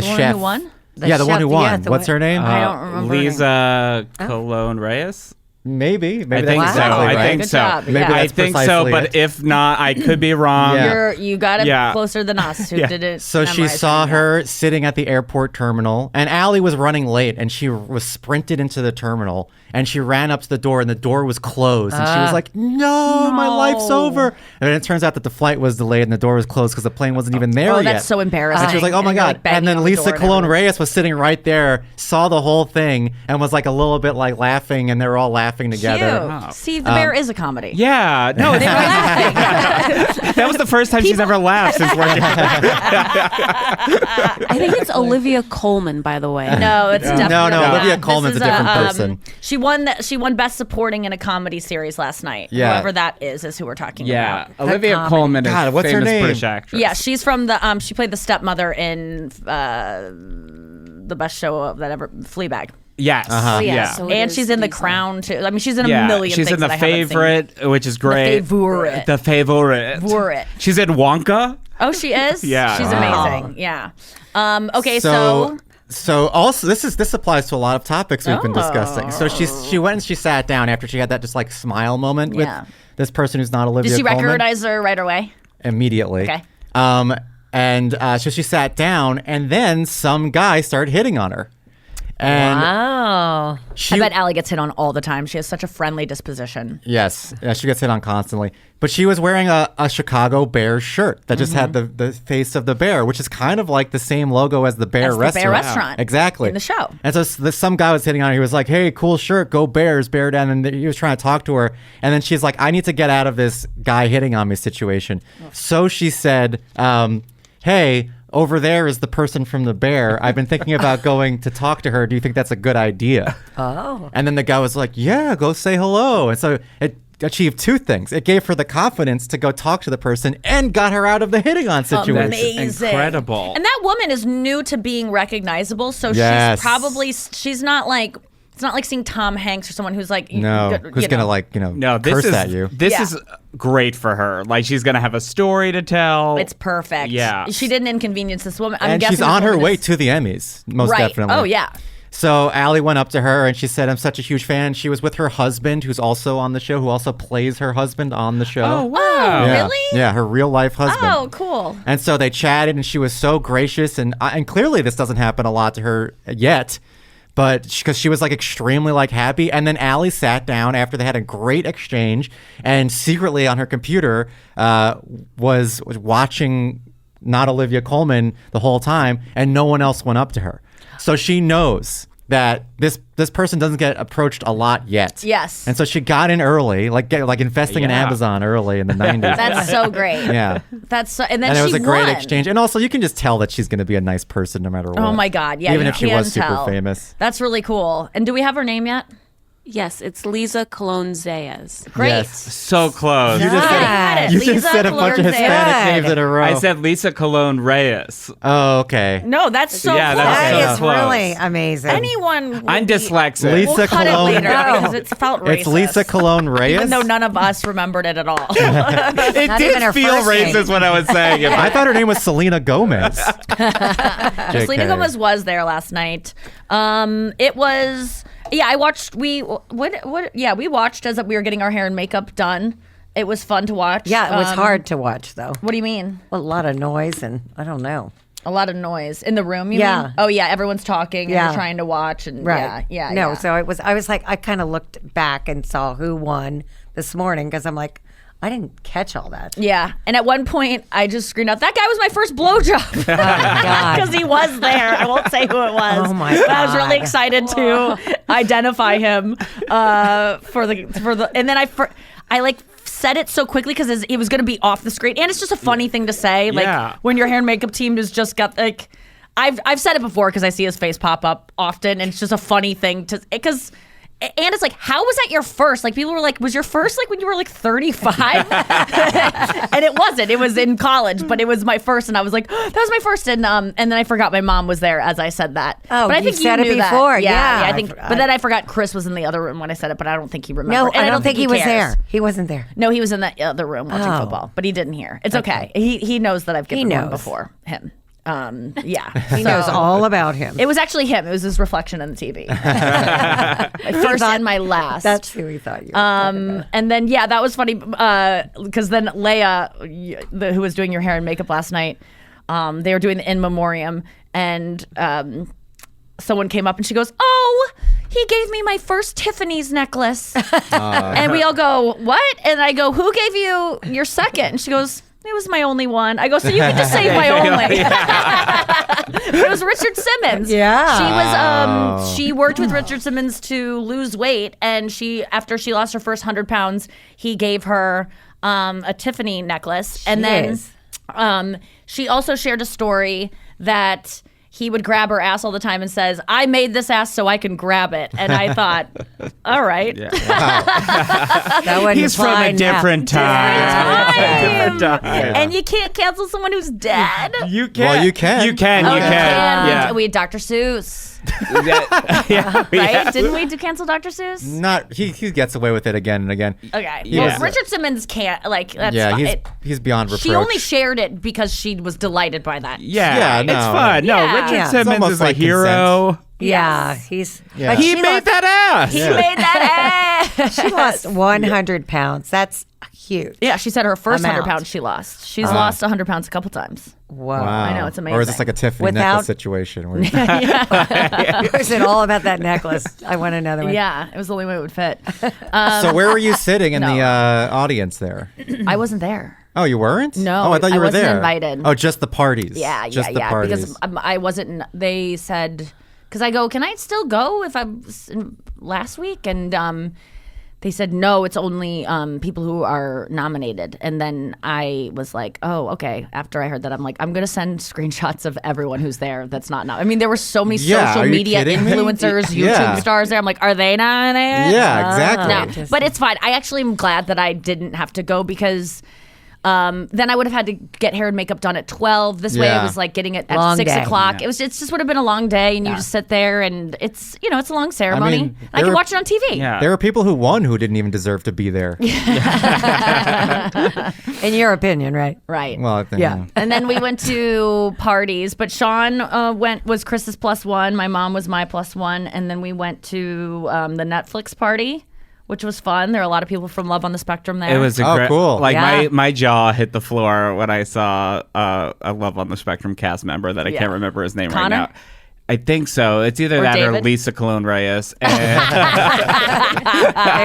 [SPEAKER 5] chef.
[SPEAKER 3] who won?
[SPEAKER 5] The one
[SPEAKER 2] chef,
[SPEAKER 5] who won.
[SPEAKER 2] yeah, the
[SPEAKER 5] What's
[SPEAKER 2] one-
[SPEAKER 5] her name?
[SPEAKER 3] I don't remember her name.
[SPEAKER 4] Liza Colón-Zayas.
[SPEAKER 5] Maybe
[SPEAKER 4] I
[SPEAKER 5] that's
[SPEAKER 4] think so.
[SPEAKER 5] exactly
[SPEAKER 4] I
[SPEAKER 5] right.
[SPEAKER 4] think
[SPEAKER 3] Good
[SPEAKER 4] so.
[SPEAKER 3] job.
[SPEAKER 5] Maybe
[SPEAKER 3] Yeah.
[SPEAKER 4] I
[SPEAKER 5] that's
[SPEAKER 4] think so,
[SPEAKER 5] precisely
[SPEAKER 4] but
[SPEAKER 5] it.
[SPEAKER 4] if not, I could be wrong.
[SPEAKER 5] Yeah.
[SPEAKER 3] You got it
[SPEAKER 4] Yeah.
[SPEAKER 3] closer than us who didn't.
[SPEAKER 5] So she
[SPEAKER 3] memorize
[SPEAKER 5] saw
[SPEAKER 3] anything.
[SPEAKER 5] her sitting at the airport terminal, and Allie was running late, and she was sprinted into the terminal, and she ran up to the door, and the door was closed, and she was like, "No, my life's over." And it turns out that the flight was delayed, and the door was closed because the plane wasn't even there
[SPEAKER 3] Oh,
[SPEAKER 5] yet.
[SPEAKER 3] that's so embarrassing.
[SPEAKER 5] And she was like, "Oh my
[SPEAKER 3] And you're,
[SPEAKER 5] god!"
[SPEAKER 3] like, banging
[SPEAKER 5] And then
[SPEAKER 3] on the
[SPEAKER 5] Liza
[SPEAKER 3] door and everything.
[SPEAKER 5] Colón-Zayas was sitting right there, saw the whole thing, and was like a little bit like laughing, and they were all laughing together.
[SPEAKER 3] Cute. See, the bear is a comedy.
[SPEAKER 4] Yeah, no, it's that was the first time she's ever laughed since working.
[SPEAKER 6] I think it's Olivia Colman, by the way.
[SPEAKER 3] No, it's definitely
[SPEAKER 5] No,
[SPEAKER 3] not.
[SPEAKER 5] Olivia
[SPEAKER 3] This
[SPEAKER 5] Colman's
[SPEAKER 3] is
[SPEAKER 5] a different person.
[SPEAKER 3] She won Best Supporting in a Comedy Series last night.
[SPEAKER 5] Yeah.
[SPEAKER 3] Whoever that is who we're talking
[SPEAKER 4] Yeah,
[SPEAKER 3] about.
[SPEAKER 4] Olivia
[SPEAKER 2] comedy.
[SPEAKER 4] Colman is
[SPEAKER 5] God, what's her
[SPEAKER 4] famous
[SPEAKER 5] name?
[SPEAKER 4] British actress.
[SPEAKER 3] Yeah, she's from the she played the stepmother in the best show that ever, Fleabag.
[SPEAKER 4] Yes.
[SPEAKER 5] Uh-huh.
[SPEAKER 6] Yeah,
[SPEAKER 4] Yeah.
[SPEAKER 6] so it
[SPEAKER 3] And
[SPEAKER 6] is
[SPEAKER 3] she's in The
[SPEAKER 6] Lisa.
[SPEAKER 3] Crown too. I mean, she's in a
[SPEAKER 4] Yeah,
[SPEAKER 3] million
[SPEAKER 4] she's
[SPEAKER 3] things
[SPEAKER 4] in The
[SPEAKER 3] that I haven't seen.
[SPEAKER 4] Favorite, which is great.
[SPEAKER 3] Favorite.
[SPEAKER 4] The Favorite.
[SPEAKER 3] Favorite.
[SPEAKER 4] She's in Wonka.
[SPEAKER 3] Oh, she is?
[SPEAKER 4] Yeah.
[SPEAKER 3] She's
[SPEAKER 4] Wow.
[SPEAKER 3] amazing. Yeah. Okay, so
[SPEAKER 5] So also this applies to a lot of topics we've been discussing. So
[SPEAKER 3] Oh.
[SPEAKER 5] she went and she sat down after she had that just like smile moment
[SPEAKER 3] Yeah.
[SPEAKER 5] with this person who's not Olivia
[SPEAKER 3] did she
[SPEAKER 5] Colman.
[SPEAKER 3] recognize her right away?
[SPEAKER 5] Immediately.
[SPEAKER 3] Okay.
[SPEAKER 5] And so she sat down, and then some guy started hitting on her. And
[SPEAKER 2] Oh.
[SPEAKER 5] she,
[SPEAKER 3] I bet Allie gets hit on all the time. She has such a friendly disposition.
[SPEAKER 5] yes, yeah, she gets hit on constantly. But she was wearing a Chicago Bears shirt that just had the face of the bear, which is kind of like the same logo as the Bear
[SPEAKER 3] As the
[SPEAKER 5] restaurant.
[SPEAKER 3] Bear restaurant
[SPEAKER 5] Exactly.
[SPEAKER 3] in the show.
[SPEAKER 5] And so some guy was hitting on her. He was like, "Hey, cool shirt, go Bears, bear down." And he was trying to talk to her. And then she's like, "I need to get out of this guy hitting on me situation." So she said, "Hey, over there is the person from the bear. I've been thinking about going to talk to her. Do you think that's a good idea?"
[SPEAKER 2] Oh.
[SPEAKER 5] And then the guy was like, "Yeah, go say hello." And so it achieved two things. It gave her the confidence to go talk to the person and got her out of the hitting on situation.
[SPEAKER 3] Amazing.
[SPEAKER 4] incredible.
[SPEAKER 3] And that woman is new to being recognizable, so
[SPEAKER 5] Yes.
[SPEAKER 3] she's not like, it's not like seeing Tom Hanks or someone who's like,
[SPEAKER 5] No, who's going to like,
[SPEAKER 4] No, this
[SPEAKER 5] curse
[SPEAKER 4] is
[SPEAKER 5] at you.
[SPEAKER 4] this
[SPEAKER 3] Yeah.
[SPEAKER 4] is great for her. Like she's gonna have a story to tell.
[SPEAKER 3] it's perfect.
[SPEAKER 4] Yeah.
[SPEAKER 3] She didn't inconvenience this woman. I'm
[SPEAKER 5] And
[SPEAKER 3] guessing
[SPEAKER 5] she's
[SPEAKER 3] this
[SPEAKER 5] on her
[SPEAKER 3] woman
[SPEAKER 5] way
[SPEAKER 3] is-
[SPEAKER 5] to the Emmys, most
[SPEAKER 3] right.
[SPEAKER 5] definitely.
[SPEAKER 3] Oh yeah.
[SPEAKER 5] So Allie went up to her and she said, "I'm such a huge fan." She was with her husband, who's also on the show, who also plays her husband on the show.
[SPEAKER 4] Oh wow.
[SPEAKER 3] Oh,
[SPEAKER 5] yeah.
[SPEAKER 3] really?
[SPEAKER 5] Yeah, her real life husband.
[SPEAKER 3] Oh, cool.
[SPEAKER 5] And so they chatted, and she was so gracious, and clearly this doesn't happen a lot to her yet, but because she was like extremely like happy. And then Allie sat down after they had a great exchange, and secretly on her computer was watching not Olivia Colman the whole time, and no one else went up to her. So she knows that this person doesn't get approached a lot yet.
[SPEAKER 3] Yes.
[SPEAKER 5] And so she got in early, like investing in
[SPEAKER 4] Yeah.
[SPEAKER 5] Amazon early in the 90s.
[SPEAKER 3] That's so great.
[SPEAKER 5] Yeah.
[SPEAKER 3] That's so, and then
[SPEAKER 5] And it
[SPEAKER 3] she
[SPEAKER 5] was a great
[SPEAKER 3] won.
[SPEAKER 5] exchange. And also, you can just tell that she's going to be a nice person no matter what.
[SPEAKER 3] Oh my God! Yeah,
[SPEAKER 5] Even
[SPEAKER 3] you
[SPEAKER 5] if she
[SPEAKER 3] can
[SPEAKER 5] was super
[SPEAKER 3] tell.
[SPEAKER 5] famous.
[SPEAKER 3] That's really cool. And do we have her name yet?
[SPEAKER 6] Yes, it's Liza Colón-Zayas.
[SPEAKER 3] Great.
[SPEAKER 5] Yes.
[SPEAKER 4] So close.
[SPEAKER 5] You just
[SPEAKER 2] Nice.
[SPEAKER 5] said, you
[SPEAKER 3] Lisa
[SPEAKER 5] just said a bunch of
[SPEAKER 3] Colón-Zayas.
[SPEAKER 5] Hispanic names in a row.
[SPEAKER 4] I said Liza Colón-Zayas.
[SPEAKER 5] Oh, okay.
[SPEAKER 3] No, that's so
[SPEAKER 4] Yeah,
[SPEAKER 3] close.
[SPEAKER 4] that's
[SPEAKER 2] That
[SPEAKER 4] so
[SPEAKER 2] is
[SPEAKER 4] close.
[SPEAKER 2] really amazing.
[SPEAKER 3] Anyone. will
[SPEAKER 4] I'm
[SPEAKER 3] be-
[SPEAKER 4] dyslexic.
[SPEAKER 5] Lisa
[SPEAKER 3] We'll cut it
[SPEAKER 5] Colón-
[SPEAKER 3] later
[SPEAKER 2] No.
[SPEAKER 3] because it felt racist.
[SPEAKER 5] It's Liza Colón-Reyes.
[SPEAKER 3] Even though none of us remembered it at all.
[SPEAKER 4] It
[SPEAKER 2] Not
[SPEAKER 4] did
[SPEAKER 2] even her
[SPEAKER 4] feel
[SPEAKER 2] first name.
[SPEAKER 4] racist when I was saying it.
[SPEAKER 5] I thought her name was Selena Gomez.
[SPEAKER 3] Selena Gomez was there last night. It was. Yeah, I watched. We watched as we were getting our hair and makeup done. It was fun to watch.
[SPEAKER 2] Yeah, it was hard to watch though.
[SPEAKER 3] What do you mean?
[SPEAKER 2] A lot of noise and I don't know.
[SPEAKER 3] A lot of noise in the room. You
[SPEAKER 2] Yeah.
[SPEAKER 3] mean? Oh yeah, everyone's talking and
[SPEAKER 2] Yeah.
[SPEAKER 3] you're trying to watch and
[SPEAKER 2] Right.
[SPEAKER 3] yeah.
[SPEAKER 2] No,
[SPEAKER 3] yeah.
[SPEAKER 2] so I was like, I kind of looked back and saw who won this morning because I'm like, I didn't catch all that.
[SPEAKER 3] Yeah, and at one point I just screamed out, "That guy was my first blowjob,"
[SPEAKER 2] God.
[SPEAKER 3] because he was there. I won't say who it was.
[SPEAKER 2] Oh, my
[SPEAKER 3] But I was really
[SPEAKER 2] God.
[SPEAKER 3] excited to identify him for the. And then I like said it so quickly because it was going to be off the screen, and it's just a funny thing to say. Like
[SPEAKER 4] Yeah.
[SPEAKER 3] when your hair and makeup team has just got like, I've said it before because I see his face pop up often, and it's just a funny thing to because. And it's like, how was that your first? Like, people were like, was your first like when you were like 35? And it wasn't. It was in college, but it was my first. And I was like, that was my first. And then I forgot my mom was there as I said that.
[SPEAKER 2] Oh,
[SPEAKER 3] but I
[SPEAKER 2] you
[SPEAKER 3] think
[SPEAKER 2] said it
[SPEAKER 3] knew that.
[SPEAKER 2] before.
[SPEAKER 3] Yeah,
[SPEAKER 2] Yeah,
[SPEAKER 3] I
[SPEAKER 2] I
[SPEAKER 3] think.
[SPEAKER 2] for-
[SPEAKER 3] But then I forgot Chris was in the other room when I said it, but I don't think he remembered.
[SPEAKER 2] No,
[SPEAKER 3] And
[SPEAKER 2] I don't think he was
[SPEAKER 3] cares.
[SPEAKER 2] there. He wasn't there.
[SPEAKER 3] No, he was in the other room watching
[SPEAKER 2] Oh.
[SPEAKER 3] football, but he didn't hear. It's okay. He knows that I've given one
[SPEAKER 2] knows.
[SPEAKER 3] before him. Yeah,
[SPEAKER 2] He knows all about him.
[SPEAKER 3] It was actually him. It was his reflection on the TV. My first and my last.
[SPEAKER 2] That's who he thought you were talking about.
[SPEAKER 3] And then that was funny because then Leia, who was doing your hair and makeup last night, they were doing the in memoriam, and someone came up and she goes, "Oh, he gave me my first Tiffany's necklace," and we all go, "What?" And I go, "Who gave you your second?" And she goes, "It was my only one." I go, "So you can just say my only." It was Richard Simmons.
[SPEAKER 2] Yeah.
[SPEAKER 3] She was she worked with Richard Simmons to lose weight, and after she lost her first 100 pounds, he gave her a Tiffany necklace. And then she also shared a story that he would grab her ass all the time and says, "I made this ass so I can grab it." And I thought, all right.
[SPEAKER 4] Yeah.
[SPEAKER 2] That wouldn't
[SPEAKER 4] He's from
[SPEAKER 2] fly
[SPEAKER 4] a
[SPEAKER 2] now.
[SPEAKER 4] different time.
[SPEAKER 3] Time.
[SPEAKER 4] Different time.
[SPEAKER 3] And you can't cancel someone who's dead.
[SPEAKER 4] You can.
[SPEAKER 5] Well, you can.
[SPEAKER 4] You can.
[SPEAKER 3] Oh,
[SPEAKER 4] You can. Yeah.
[SPEAKER 3] We had Dr. Seuss,
[SPEAKER 4] Yeah.
[SPEAKER 3] right?
[SPEAKER 4] Yeah.
[SPEAKER 3] Didn't we cancel Dr. Seuss?
[SPEAKER 5] Not he gets away with it again and again.
[SPEAKER 3] Okay.
[SPEAKER 5] Yeah.
[SPEAKER 3] Well, Richard Simmons can't. Like, that's
[SPEAKER 5] Yeah,
[SPEAKER 3] fine.
[SPEAKER 5] he's beyond reproach.
[SPEAKER 3] She only shared it because she was delighted by that.
[SPEAKER 4] Yeah,
[SPEAKER 5] no.
[SPEAKER 4] it's fun. No,
[SPEAKER 3] Yeah.
[SPEAKER 4] Richard
[SPEAKER 3] Yeah. It's
[SPEAKER 4] Simmons
[SPEAKER 5] almost
[SPEAKER 4] is a
[SPEAKER 5] like
[SPEAKER 4] hero.
[SPEAKER 2] Yeah, he's.
[SPEAKER 5] Yeah.
[SPEAKER 2] But
[SPEAKER 4] He
[SPEAKER 2] she
[SPEAKER 4] made
[SPEAKER 2] lost,
[SPEAKER 4] that ass.
[SPEAKER 3] He made that ass.
[SPEAKER 2] She lost 100 pounds. That's huge.
[SPEAKER 3] Yeah, she said her first 100
[SPEAKER 2] Amount.
[SPEAKER 3] pounds she lost. She's lost 100 pounds a couple times.
[SPEAKER 2] Whoa.
[SPEAKER 5] Wow.
[SPEAKER 3] I know, it's
[SPEAKER 5] Or is
[SPEAKER 3] amazing.
[SPEAKER 5] this like a Tiffany
[SPEAKER 2] Without-
[SPEAKER 5] necklace situation? Where
[SPEAKER 2] Is it all about that necklace? I want another one.
[SPEAKER 3] Yeah, it was the only way it would fit.
[SPEAKER 5] so where were you sitting in
[SPEAKER 3] no.
[SPEAKER 5] the audience there?
[SPEAKER 3] I wasn't there.
[SPEAKER 5] Oh, you weren't?
[SPEAKER 3] No,
[SPEAKER 5] Oh, I thought you
[SPEAKER 3] I
[SPEAKER 5] were
[SPEAKER 3] wasn't
[SPEAKER 5] there.
[SPEAKER 3] invited.
[SPEAKER 5] Oh, just the parties.
[SPEAKER 3] Yeah,
[SPEAKER 5] just the parties.
[SPEAKER 3] Because I wasn't. They said, because I go, can I still go if I'm last week? And they said no, it's only people who are nominated. And then I was like, oh, okay. After I heard that, I'm like, I'm gonna send screenshots of everyone who's there. That's not. I mean, there were so many
[SPEAKER 5] Yeah,
[SPEAKER 3] social
[SPEAKER 5] are you
[SPEAKER 3] media
[SPEAKER 5] kidding me?
[SPEAKER 3] influencers,
[SPEAKER 5] Yeah.
[SPEAKER 3] YouTube stars there. I'm like, are they nominated?
[SPEAKER 5] Yeah, exactly.
[SPEAKER 3] No, but it's fine. I actually am glad that I didn't have to go because then I would have had to get hair and makeup done at 12. This way
[SPEAKER 5] Yeah.
[SPEAKER 3] I was like getting it at
[SPEAKER 2] Long
[SPEAKER 3] 6
[SPEAKER 2] day.
[SPEAKER 3] o'clock. It just would have been a long day, and you just sit there, and it's it's a long ceremony.
[SPEAKER 5] mean,
[SPEAKER 3] I
[SPEAKER 5] there
[SPEAKER 3] can
[SPEAKER 5] were-
[SPEAKER 3] watch it on TV.
[SPEAKER 4] Yeah.
[SPEAKER 5] There were people who won who didn't even deserve to be there.
[SPEAKER 2] In your opinion, right?
[SPEAKER 3] Right.
[SPEAKER 5] Well, I think,
[SPEAKER 2] Yeah.
[SPEAKER 3] And then we went to parties, but Sean was Chris's +1. My mom was my +1, and then we went to the Netflix party, which was fun. There were a lot of people from Love on the Spectrum there.
[SPEAKER 4] It was a
[SPEAKER 5] Oh,
[SPEAKER 4] great,
[SPEAKER 5] cool.
[SPEAKER 4] Like
[SPEAKER 2] Yeah.
[SPEAKER 4] my jaw hit the floor when I saw a Love on the Spectrum cast member that I
[SPEAKER 3] Yeah.
[SPEAKER 4] can't remember his name
[SPEAKER 3] Connor?
[SPEAKER 4] right now. I think so. It's either
[SPEAKER 3] Or
[SPEAKER 4] that or
[SPEAKER 3] David?
[SPEAKER 4] Liza Colón-Zayas. And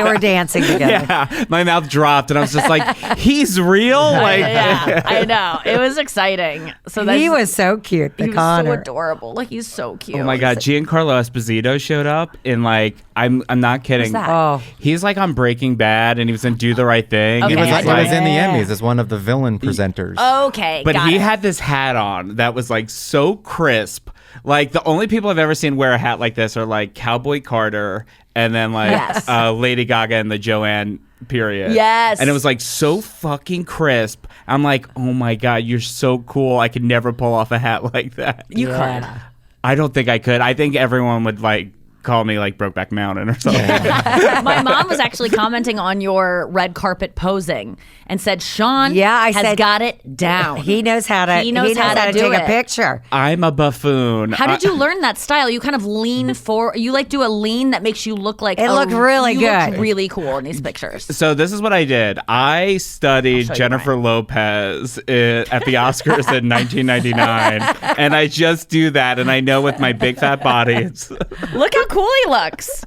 [SPEAKER 2] They were dancing together.
[SPEAKER 4] yeah, my mouth dropped, and I was just like, "He's real!" Like,
[SPEAKER 3] yeah, I know. It was exciting. So
[SPEAKER 2] He was so cute, the
[SPEAKER 3] he was
[SPEAKER 2] Connor.
[SPEAKER 3] so adorable. Like, he's so cute.
[SPEAKER 4] oh my God, Giancarlo Esposito showed up in like I'm not kidding.
[SPEAKER 3] that?
[SPEAKER 2] Oh.
[SPEAKER 4] He's like on Breaking Bad, and he was in Do the Right Thing.
[SPEAKER 3] Okay.
[SPEAKER 5] He was,
[SPEAKER 3] Yeah,
[SPEAKER 5] he was in the
[SPEAKER 2] yeah.
[SPEAKER 5] Emmys as one of the villain presenters.
[SPEAKER 3] Okay,
[SPEAKER 4] But
[SPEAKER 3] got
[SPEAKER 4] he
[SPEAKER 3] it.
[SPEAKER 4] had this hat on that was like so crisp. Like the only people I've ever seen wear a hat like this are like Cowboy Carter and then like
[SPEAKER 3] Yes.
[SPEAKER 4] Lady Gaga in the Joanne period.
[SPEAKER 3] Yes.
[SPEAKER 4] And it was like so fucking crisp. I'm like, oh my God, you're so cool. I could never pull off a hat like that.
[SPEAKER 3] You could.
[SPEAKER 4] I don't think I could. I think everyone would like call me like Brokeback Mountain or something.
[SPEAKER 3] My mom was actually commenting on your red carpet posing and said, Sean has got it down.
[SPEAKER 2] He knows how to.
[SPEAKER 3] He knows how to do
[SPEAKER 2] take
[SPEAKER 3] it.
[SPEAKER 2] a picture.
[SPEAKER 4] I'm a buffoon.
[SPEAKER 3] How did you learn that style? You kind of lean for. You like do a lean that makes you look like
[SPEAKER 2] It looked really
[SPEAKER 3] you
[SPEAKER 2] good.
[SPEAKER 3] Look really cool in these pictures.
[SPEAKER 4] So this is what I did. I studied
[SPEAKER 3] show you
[SPEAKER 4] Jennifer Lopez at the Oscars in 1999, and I just do that. And I know with my big fat body, it's
[SPEAKER 3] Look how cool he looks.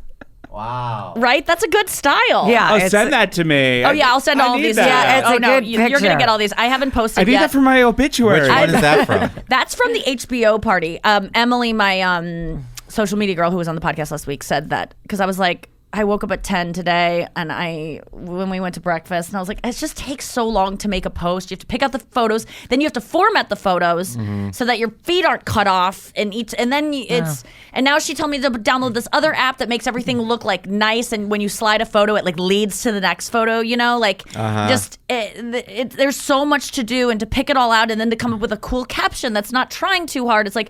[SPEAKER 5] Wow.
[SPEAKER 3] Right? That's a good style.
[SPEAKER 2] Yeah.
[SPEAKER 4] oh,
[SPEAKER 2] it's-
[SPEAKER 4] send that to me.
[SPEAKER 3] Oh yeah, I'll send all of
[SPEAKER 4] need
[SPEAKER 3] these.
[SPEAKER 4] that.
[SPEAKER 2] Yeah, it's
[SPEAKER 3] oh
[SPEAKER 2] a
[SPEAKER 3] no,
[SPEAKER 2] good
[SPEAKER 3] you're gonna
[SPEAKER 2] picture.
[SPEAKER 3] get all these. I haven't posted
[SPEAKER 4] I need
[SPEAKER 3] yet.
[SPEAKER 4] that for my obituary.
[SPEAKER 5] Which one is that from?
[SPEAKER 3] That's from the HBO party. Emily, my social media girl who was on the podcast last week, said that because I was like, I woke up at 10 today, and when we went to breakfast, and I was like, it just takes so long to make a post. You have to pick out the photos, then you have to format the photos so that your feet aren't cut off, and then it's. And now she told me to download this other app that makes everything look like nice, and when you slide a photo, it like leads to the next photo. You know, like just there's so much to do, and to pick it all out, and then to come up with a cool caption that's not trying too hard. It's like.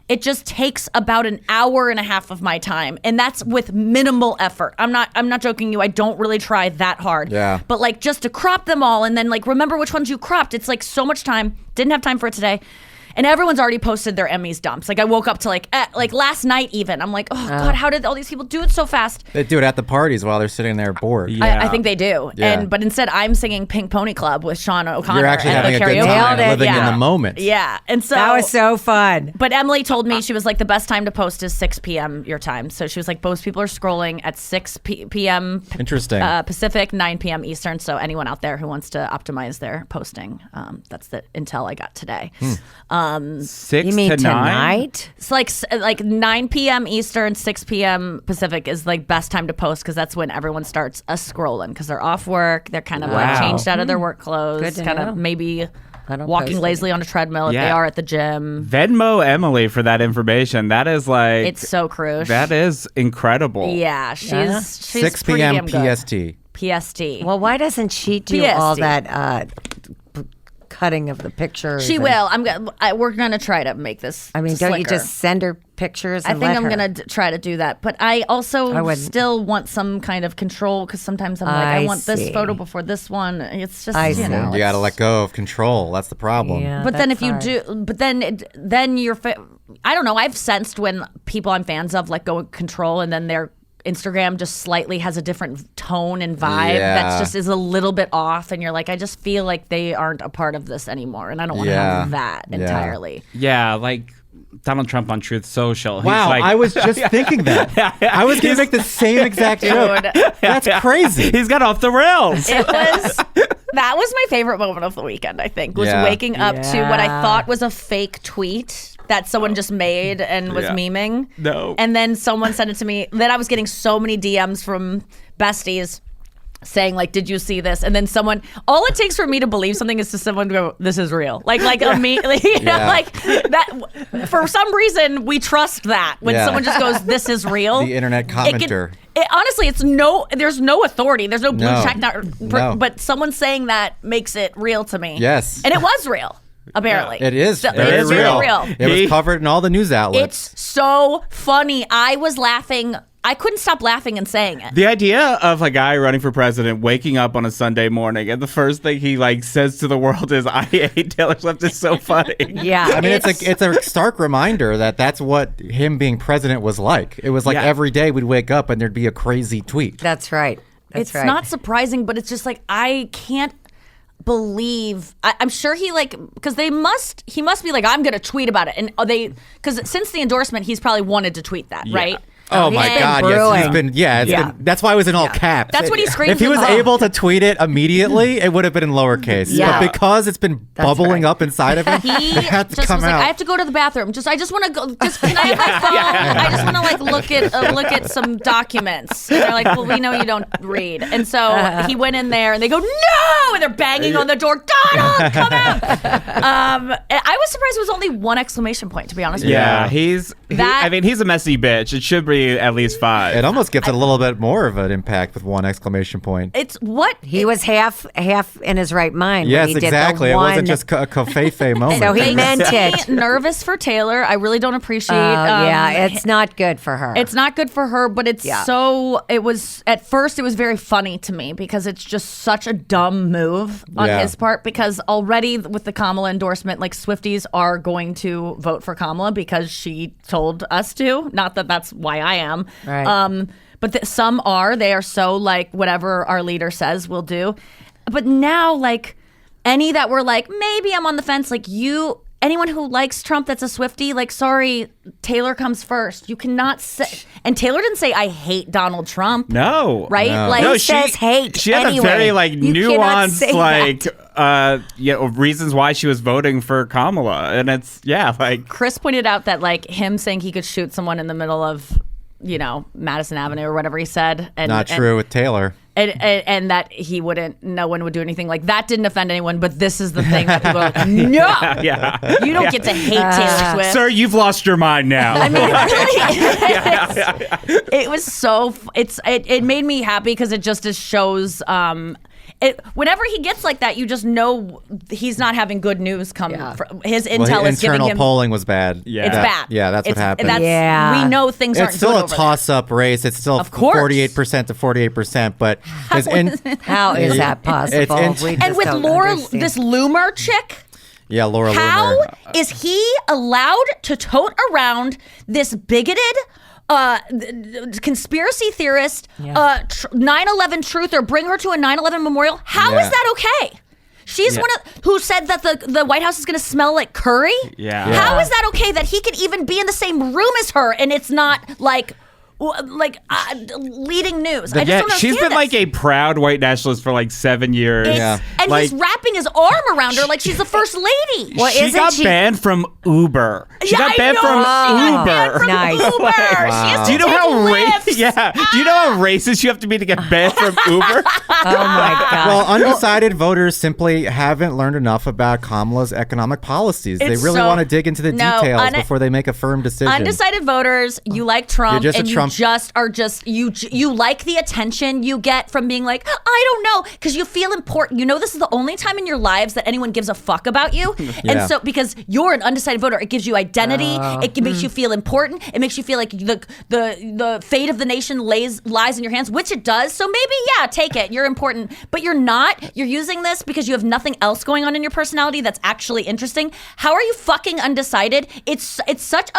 [SPEAKER 3] It just takes about an hour and a half of my time, and that's with minimal effort. I'm not joking you. I don't really try that hard.
[SPEAKER 5] Yeah.
[SPEAKER 3] But like just to crop them all and then like remember which ones you cropped. It's like so much time. Didn't have time for it today. and everyone's already posted their Emmys dumps. Like I woke up to like last night even. I'm like, oh God, how did all these people do it so fast?
[SPEAKER 5] They do it at the parties while they're sitting there bored.
[SPEAKER 3] I think they do.
[SPEAKER 5] Yeah.
[SPEAKER 3] But instead I'm singing Pink Pony Club with Sean O'Connor.
[SPEAKER 5] You're actually
[SPEAKER 3] at
[SPEAKER 5] having
[SPEAKER 3] the
[SPEAKER 5] a good
[SPEAKER 3] karaoke.
[SPEAKER 5] time,
[SPEAKER 2] Nailed it.
[SPEAKER 5] living in the moment.
[SPEAKER 3] Yeah. And so
[SPEAKER 2] That was so fun.
[SPEAKER 3] But Emily told me, she was like, the best time to post is 6 p.m. your time. So she was like, most people are scrolling at 6 p.m.
[SPEAKER 5] Interesting.
[SPEAKER 3] Pacific, 9 p.m. Eastern. So anyone out there who wants to optimize their posting, that's the intel I got today.
[SPEAKER 4] 6
[SPEAKER 2] You mean
[SPEAKER 4] to 9?
[SPEAKER 2] tonight?
[SPEAKER 3] It's like 9 p.m. Eastern, 6 p.m. Pacific is like best time to post because that's when everyone starts scrolling because they're off work. They're kind of like
[SPEAKER 4] Wow.
[SPEAKER 3] changed out of their work clothes,
[SPEAKER 2] Good to
[SPEAKER 3] kind
[SPEAKER 2] know.
[SPEAKER 3] of maybe
[SPEAKER 2] I don't
[SPEAKER 3] walking
[SPEAKER 2] post
[SPEAKER 3] lazily on a treadmill if they
[SPEAKER 4] Yeah.
[SPEAKER 3] are at the gym.
[SPEAKER 4] Venmo Emily for that information. That is like
[SPEAKER 3] It's so crucial.
[SPEAKER 4] that is incredible.
[SPEAKER 3] Yeah, she's
[SPEAKER 5] 6
[SPEAKER 3] pretty
[SPEAKER 5] p.m.
[SPEAKER 3] damn good.
[SPEAKER 5] PST.
[SPEAKER 3] PST.
[SPEAKER 2] Well, why doesn't she do
[SPEAKER 3] PSD.
[SPEAKER 2] all that cutting of the pictures?
[SPEAKER 3] She
[SPEAKER 2] and-
[SPEAKER 3] will. We're gonna try to make this.
[SPEAKER 2] I mean, don't you
[SPEAKER 3] slicker.
[SPEAKER 2] just send her pictures?
[SPEAKER 3] I
[SPEAKER 2] And
[SPEAKER 3] think
[SPEAKER 2] let
[SPEAKER 3] I'm
[SPEAKER 2] her?
[SPEAKER 3] gonna try to do that, but I also
[SPEAKER 2] I wouldn't.
[SPEAKER 3] still want some kind of control because sometimes I'm like,
[SPEAKER 2] I
[SPEAKER 3] I want this
[SPEAKER 2] see.
[SPEAKER 3] photo before this one. It's just
[SPEAKER 2] I
[SPEAKER 3] you
[SPEAKER 2] see.
[SPEAKER 3] know.
[SPEAKER 5] You got to
[SPEAKER 3] it's-
[SPEAKER 5] let go of control. That's the problem.
[SPEAKER 2] Yeah,
[SPEAKER 3] But then if
[SPEAKER 2] that's
[SPEAKER 3] you
[SPEAKER 2] hard.
[SPEAKER 3] do, but then you're. I don't know. I've sensed when people I'm fans of let go of control, and then their Instagram just slightly has a different tone and vibe
[SPEAKER 5] Yeah.
[SPEAKER 3] that just is a little bit off, and you're like, I just feel like they aren't a part of this anymore, and I don't want to
[SPEAKER 5] Yeah.
[SPEAKER 3] have that
[SPEAKER 5] Yeah.
[SPEAKER 3] entirely.
[SPEAKER 4] Yeah, like Donald Trump on Truth Social. He's
[SPEAKER 5] Wow,
[SPEAKER 4] like,
[SPEAKER 5] I was just thinking that. I was going to make the same exact joke. That's crazy.
[SPEAKER 4] he's got off the rails.
[SPEAKER 3] It was that was my favorite moment of the weekend. I think was
[SPEAKER 5] Yeah.
[SPEAKER 3] waking up to what I
[SPEAKER 2] Yeah.
[SPEAKER 3] thought was a fake tweet that someone just made and was
[SPEAKER 4] Yeah.
[SPEAKER 3] memeing.
[SPEAKER 4] No.
[SPEAKER 3] And then someone sent it to me. Then I was getting so many DMs from besties saying like, did you see this? And then someone, all it takes for me to believe something is to someone go, this is real. Like immediately, you know,
[SPEAKER 5] Yeah.
[SPEAKER 3] like that. For some reason, we trust that when
[SPEAKER 5] Yeah.
[SPEAKER 3] someone just goes, this is real.
[SPEAKER 5] The internet
[SPEAKER 3] It can-
[SPEAKER 5] commenter.
[SPEAKER 3] honestly, there's no authority. There's no blue
[SPEAKER 5] No.
[SPEAKER 3] check,
[SPEAKER 5] No.
[SPEAKER 3] but someone saying that makes it real to me.
[SPEAKER 5] Yes.
[SPEAKER 3] And it was real, apparently.
[SPEAKER 5] It is
[SPEAKER 3] So,
[SPEAKER 5] very
[SPEAKER 3] it's
[SPEAKER 5] real.
[SPEAKER 3] really real.
[SPEAKER 5] It was covered in all the news outlets.
[SPEAKER 3] It's so funny. I was laughing. I couldn't stop laughing and saying it.
[SPEAKER 4] The idea of a guy running for president waking up on a Sunday morning and the first thing he like says to the world is "I hate Taylor Swift" is so funny.
[SPEAKER 2] Yeah,
[SPEAKER 5] I mean, it's a stark reminder that that's what him being president was like. It was like
[SPEAKER 4] Yeah.
[SPEAKER 5] every day we'd wake up and there'd be a crazy tweet.
[SPEAKER 2] that's right. That's
[SPEAKER 3] It's
[SPEAKER 2] right.
[SPEAKER 3] not surprising, but it's just like I can't believe. I'm sure he because he must be like, I'm gonna tweet about it, and because since the endorsement, he's probably wanted to tweet that, right?
[SPEAKER 5] Oh
[SPEAKER 2] he's
[SPEAKER 5] my
[SPEAKER 2] been
[SPEAKER 5] God!
[SPEAKER 2] brewing.
[SPEAKER 5] Yes, he's been. Yeah, it's
[SPEAKER 2] Yeah.
[SPEAKER 5] been. That's why it was in all caps.
[SPEAKER 3] That's what he screams
[SPEAKER 5] If he
[SPEAKER 3] in
[SPEAKER 5] was
[SPEAKER 3] the-
[SPEAKER 5] able to tweet it immediately, it would have been in lowercase.
[SPEAKER 2] Yeah.
[SPEAKER 5] But because it's been bubbling
[SPEAKER 2] right.
[SPEAKER 5] up inside of him,
[SPEAKER 3] He
[SPEAKER 5] it had to
[SPEAKER 3] just
[SPEAKER 5] come
[SPEAKER 3] was like,
[SPEAKER 5] out.
[SPEAKER 3] I have to go to the bathroom. I just want to go. Just can I have my phone? I just want to like look at some documents. And they're like, well, we know you don't read. And so he went in there, and they go, no, and they're banging on the door. Donald, come out. I was surprised it was only one exclamation point. To be honest with
[SPEAKER 4] Yeah,
[SPEAKER 3] you.
[SPEAKER 4] I mean, he's a messy bitch. It should be at least 5.
[SPEAKER 5] It almost gives it a little bit more of an impact with one exclamation point.
[SPEAKER 3] It's what
[SPEAKER 2] He was half in his right mind.
[SPEAKER 5] Yes,
[SPEAKER 2] when he did
[SPEAKER 5] exactly.
[SPEAKER 2] The
[SPEAKER 5] It
[SPEAKER 2] one,
[SPEAKER 5] wasn't just a kofefe moment.
[SPEAKER 2] So he
[SPEAKER 3] makes
[SPEAKER 2] meant
[SPEAKER 3] me
[SPEAKER 2] it.
[SPEAKER 3] nervous for Taylor. I really don't appreciate.
[SPEAKER 2] yeah, it's not good for her.
[SPEAKER 3] It's not good for her, but it's it was, at first, it was very funny to me because it's just such a dumb move on
[SPEAKER 5] Yeah.
[SPEAKER 3] his part because already with the Kamala endorsement, like Swifties are going to vote for Kamala because she told us to. Not that that's why I am.
[SPEAKER 2] Right.
[SPEAKER 3] But some are. They are so like, whatever our leader says, we'll do. But now, like, any that were like, maybe I'm on the fence, like anyone who likes Trump that's a Swiftie, like, sorry, Taylor comes first. You cannot say, and Taylor didn't say, I hate Donald Trump.
[SPEAKER 4] No.
[SPEAKER 3] Right?
[SPEAKER 5] No.
[SPEAKER 3] Like,
[SPEAKER 2] Who says hate
[SPEAKER 4] She had
[SPEAKER 2] anyway?
[SPEAKER 4] a very like
[SPEAKER 2] You cannot say
[SPEAKER 4] nuanced reasons why she was voting for Kamala, and it's like
[SPEAKER 3] Chris pointed out that, like, him saying he could shoot someone in the middle of, Madison Avenue or whatever he said. And,
[SPEAKER 5] Not true with Taylor.
[SPEAKER 3] And that no one would do anything like that. Didn't offend anyone, but this is the thing that people are like, no,
[SPEAKER 4] yeah.
[SPEAKER 3] you don't get to hate Taylor Swift.
[SPEAKER 4] Sir, you've lost your mind now.
[SPEAKER 3] I mean, really, it was so. It made me happy because it just shows. Whenever he gets like that, you just know he's not having good news come. From, his intel is giving
[SPEAKER 5] internal
[SPEAKER 3] him.
[SPEAKER 5] polling was bad.
[SPEAKER 4] Yeah.
[SPEAKER 3] It's bad.
[SPEAKER 5] Yeah, that's what happened.
[SPEAKER 2] Yeah.
[SPEAKER 3] We know things aren't
[SPEAKER 5] It's still
[SPEAKER 3] good
[SPEAKER 5] a
[SPEAKER 3] over there.
[SPEAKER 5] toss-up race. It's still
[SPEAKER 3] Of course.
[SPEAKER 5] 48% to 48%, but
[SPEAKER 2] How is that possible?
[SPEAKER 5] It's
[SPEAKER 2] We
[SPEAKER 3] And
[SPEAKER 2] just
[SPEAKER 3] with
[SPEAKER 2] don't
[SPEAKER 3] Laura,
[SPEAKER 2] understand.
[SPEAKER 3] this Loomer chick.
[SPEAKER 5] Yeah, Laura
[SPEAKER 3] How
[SPEAKER 5] Loomer.
[SPEAKER 3] is he allowed to tote around this bigoted conspiracy theorist, 9/11 truther, bring her to a 9/11 memorial? How is
[SPEAKER 5] Yeah.
[SPEAKER 3] that okay? She's one of who said that the White House is going to smell like curry.
[SPEAKER 4] Yeah.
[SPEAKER 3] How is that okay that he can even be in the same room as her and it's not like leading news? I just don't understand
[SPEAKER 4] she's been
[SPEAKER 3] this.
[SPEAKER 4] like a proud white nationalist for like 7 years.
[SPEAKER 5] Yeah.
[SPEAKER 3] And
[SPEAKER 4] like,
[SPEAKER 3] he's wrapping his arm around her like she's the first lady.
[SPEAKER 2] Well,
[SPEAKER 4] she
[SPEAKER 2] isn't
[SPEAKER 4] got
[SPEAKER 2] she-
[SPEAKER 4] banned from Uber. She
[SPEAKER 3] Yeah,
[SPEAKER 4] got
[SPEAKER 3] I
[SPEAKER 4] banned
[SPEAKER 3] know,
[SPEAKER 4] from
[SPEAKER 3] she got banned
[SPEAKER 4] Uber.
[SPEAKER 3] from
[SPEAKER 2] Nice.
[SPEAKER 3] Uber.
[SPEAKER 5] Wow.
[SPEAKER 3] She has
[SPEAKER 4] Do you
[SPEAKER 3] to
[SPEAKER 4] know
[SPEAKER 3] take
[SPEAKER 4] how
[SPEAKER 3] Lyfts.
[SPEAKER 4] Do you know how racist you have to be to get banned from Uber?
[SPEAKER 2] Oh my God.
[SPEAKER 5] Well, undecided voters simply haven't learned enough about Kamala's economic policies. They
[SPEAKER 3] It's
[SPEAKER 5] really
[SPEAKER 3] so-
[SPEAKER 5] want to dig into the
[SPEAKER 3] No,
[SPEAKER 5] details before they make a firm decision.
[SPEAKER 3] Undecided voters, you like Trump,
[SPEAKER 5] You're just a
[SPEAKER 3] and
[SPEAKER 5] Trump-
[SPEAKER 3] you like the attention you get from being like, I don't know, because you feel important. You know, this is the only time in your lives that anyone gives a fuck about you,
[SPEAKER 5] Yeah.
[SPEAKER 3] and so because you're an undecided voter, it gives you identity. It makes you feel important. It makes you feel like the fate of the nation lies in your hands, which it does. So maybe take it. You're important, but you're not. You're using this because you have nothing else going on in your personality that's actually interesting. How are you fucking undecided? It's such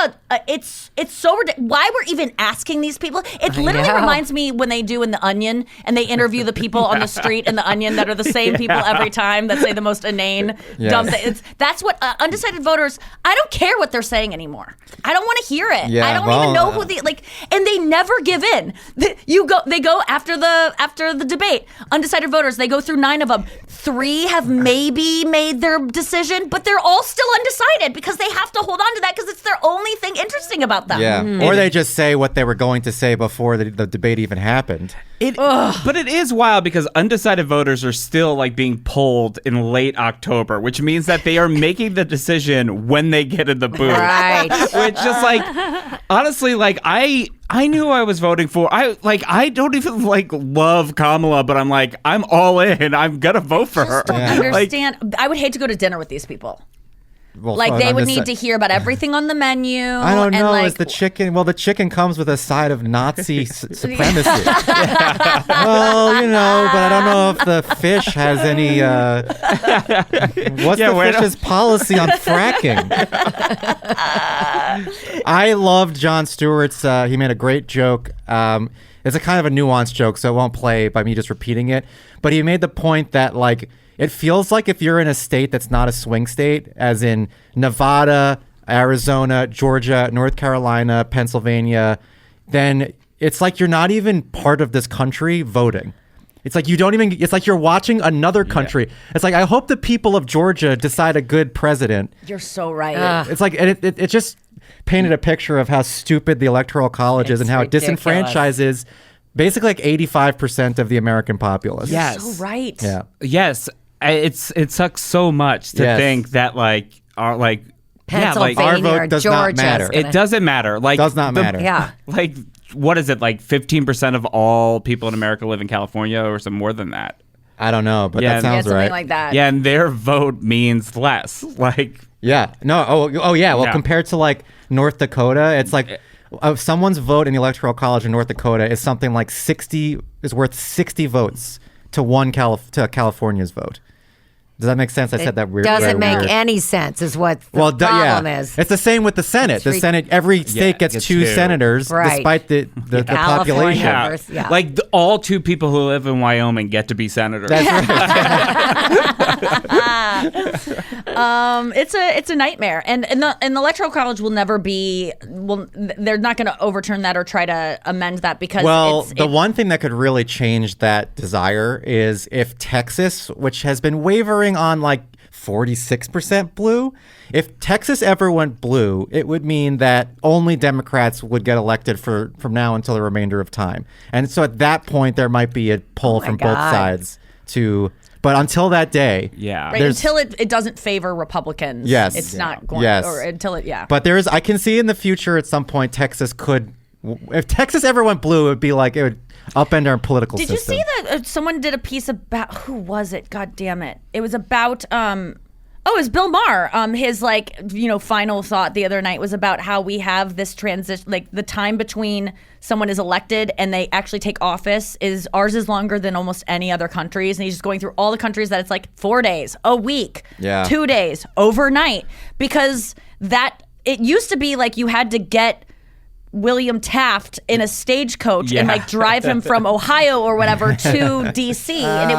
[SPEAKER 3] it's so ridiculous. Why we're even asking these people? It literally
[SPEAKER 2] know.
[SPEAKER 3] reminds me when they do in The Onion and they interview the people on the street in The Onion that are the same people every time that say the most inane,
[SPEAKER 5] Yes.
[SPEAKER 3] dumb things. That's what undecided voters. I don't care what they're saying anymore. I don't want to hear it.
[SPEAKER 5] Yeah,
[SPEAKER 3] I don't
[SPEAKER 5] well,
[SPEAKER 3] even know who they like, and they never give in. They go after the debate. Undecided voters. They go through 9 of them. 3 have maybe made their decision, but they're all still undecided because they have to hold on to that because it's their only thing interesting about them.
[SPEAKER 5] Yeah. Or they just say what they were going to say before the debate even happened.
[SPEAKER 4] But it is wild because undecided voters are still like being polled in late October, which means that they are making the decision when they get in the booth.
[SPEAKER 2] Right.
[SPEAKER 4] Which just like honestly, like I knew who I was voting for. I don't even like love Kamala, but I'm like, I'm all in. I'm gonna vote for her.
[SPEAKER 3] Don't
[SPEAKER 5] Yeah.
[SPEAKER 3] understand. I would hate to go to dinner with these people.
[SPEAKER 5] Well,
[SPEAKER 3] Like
[SPEAKER 5] fine,
[SPEAKER 3] they
[SPEAKER 5] I'm
[SPEAKER 3] would
[SPEAKER 5] just
[SPEAKER 3] need to hear about everything on the menu.
[SPEAKER 5] I don't
[SPEAKER 3] and
[SPEAKER 5] know.
[SPEAKER 3] Like,
[SPEAKER 5] Is the chicken? Well, the chicken comes with a side of Nazi supremacy. Well, you know, but I don't know if the fish has any. What's the fish's policy on fracking? I loved Jon Stewart's. He made a great joke. It's a kind of a nuanced joke, so it won't play by me just repeating it. But he made the point that like it feels like if you're in a state that's not a swing state, as in Nevada, Arizona, Georgia, North Carolina, Pennsylvania, then it's like you're not even part of this country voting. It's like you don't even. It's like you're watching another country. It's like I hope the people of Georgia decide a good president.
[SPEAKER 3] you're so right.
[SPEAKER 5] It's like and it just painted a picture of how stupid the Electoral College is and how
[SPEAKER 2] ridiculous.
[SPEAKER 5] it disenfranchises basically like 85% of the American populace.
[SPEAKER 4] Yes.
[SPEAKER 3] So right.
[SPEAKER 5] Yeah.
[SPEAKER 4] Yes. It sucks so much to
[SPEAKER 5] Yes.
[SPEAKER 4] think that like our like
[SPEAKER 2] Pennsylvania
[SPEAKER 5] our vote
[SPEAKER 2] or
[SPEAKER 5] does not
[SPEAKER 2] Georgia.
[SPEAKER 5] matter.
[SPEAKER 4] it doesn't matter. Like
[SPEAKER 5] Does not matter.
[SPEAKER 2] Yeah.
[SPEAKER 4] Like what is it? Like 15% of all people in America live in California, or some more than that.
[SPEAKER 5] I don't know, but
[SPEAKER 4] Yeah,
[SPEAKER 5] that
[SPEAKER 3] Yeah,
[SPEAKER 5] sounds
[SPEAKER 3] something
[SPEAKER 5] right.
[SPEAKER 3] like that.
[SPEAKER 4] Yeah, and their vote means less. Like
[SPEAKER 5] Yeah. No. Oh yeah. Well,
[SPEAKER 4] Yeah.
[SPEAKER 5] compared to like North Dakota, it's like someone's vote in the Electoral College in North Dakota is something like 60 is worth 60 votes to to California's vote. Does that make sense? I said that weird.
[SPEAKER 2] Doesn't
[SPEAKER 5] very
[SPEAKER 2] make
[SPEAKER 5] weird.
[SPEAKER 2] any sense, is what the
[SPEAKER 5] Well,
[SPEAKER 2] problem
[SPEAKER 5] yeah.
[SPEAKER 2] is.
[SPEAKER 5] It's the same with the Senate. The Senate, every state gets
[SPEAKER 4] gets
[SPEAKER 5] 2
[SPEAKER 4] two.
[SPEAKER 5] senators,
[SPEAKER 2] Right.
[SPEAKER 5] despite the
[SPEAKER 2] California.
[SPEAKER 5] population.
[SPEAKER 4] yeah,
[SPEAKER 2] versus- yeah.
[SPEAKER 4] like all 2 people who live in Wyoming get to be senators.
[SPEAKER 5] That's right.
[SPEAKER 3] It's a nightmare, and the Electoral College will never be. They're not going to overturn that or try to amend that because
[SPEAKER 5] Well,
[SPEAKER 3] it's,
[SPEAKER 5] the one thing that could really change that desire is if Texas, which has been wavering on like 46% blue, if Texas ever went blue, it would mean that only Democrats would get elected from now until the remainder of time. And so at that point, there might be a pull from both
[SPEAKER 2] God.
[SPEAKER 5] sides to. But until that day,
[SPEAKER 4] Yeah.
[SPEAKER 3] right,
[SPEAKER 5] there's-
[SPEAKER 3] until it doesn't favor Republicans.
[SPEAKER 5] Yes.
[SPEAKER 3] it's
[SPEAKER 5] Yeah.
[SPEAKER 3] not going.
[SPEAKER 5] Yes.
[SPEAKER 3] Or until it. Yeah.
[SPEAKER 5] But there is, I can see in the future at some point Texas could, if Texas ever went blue, it would be like it would upend our political
[SPEAKER 3] Did you
[SPEAKER 5] system.
[SPEAKER 3] see that someone did a piece about who was it? God damn it! It was about Oh, it was Bill Maher. His final thought the other night was about how we have this transition, like the time between someone is elected and they actually take office ours is longer than almost any other countries. And he's just going through all the countries that it's like 4 days, a week, 2 days, overnight, because it used to be like you had to get William Taft in a stagecoach and like drive him from Ohio or whatever to DC, and it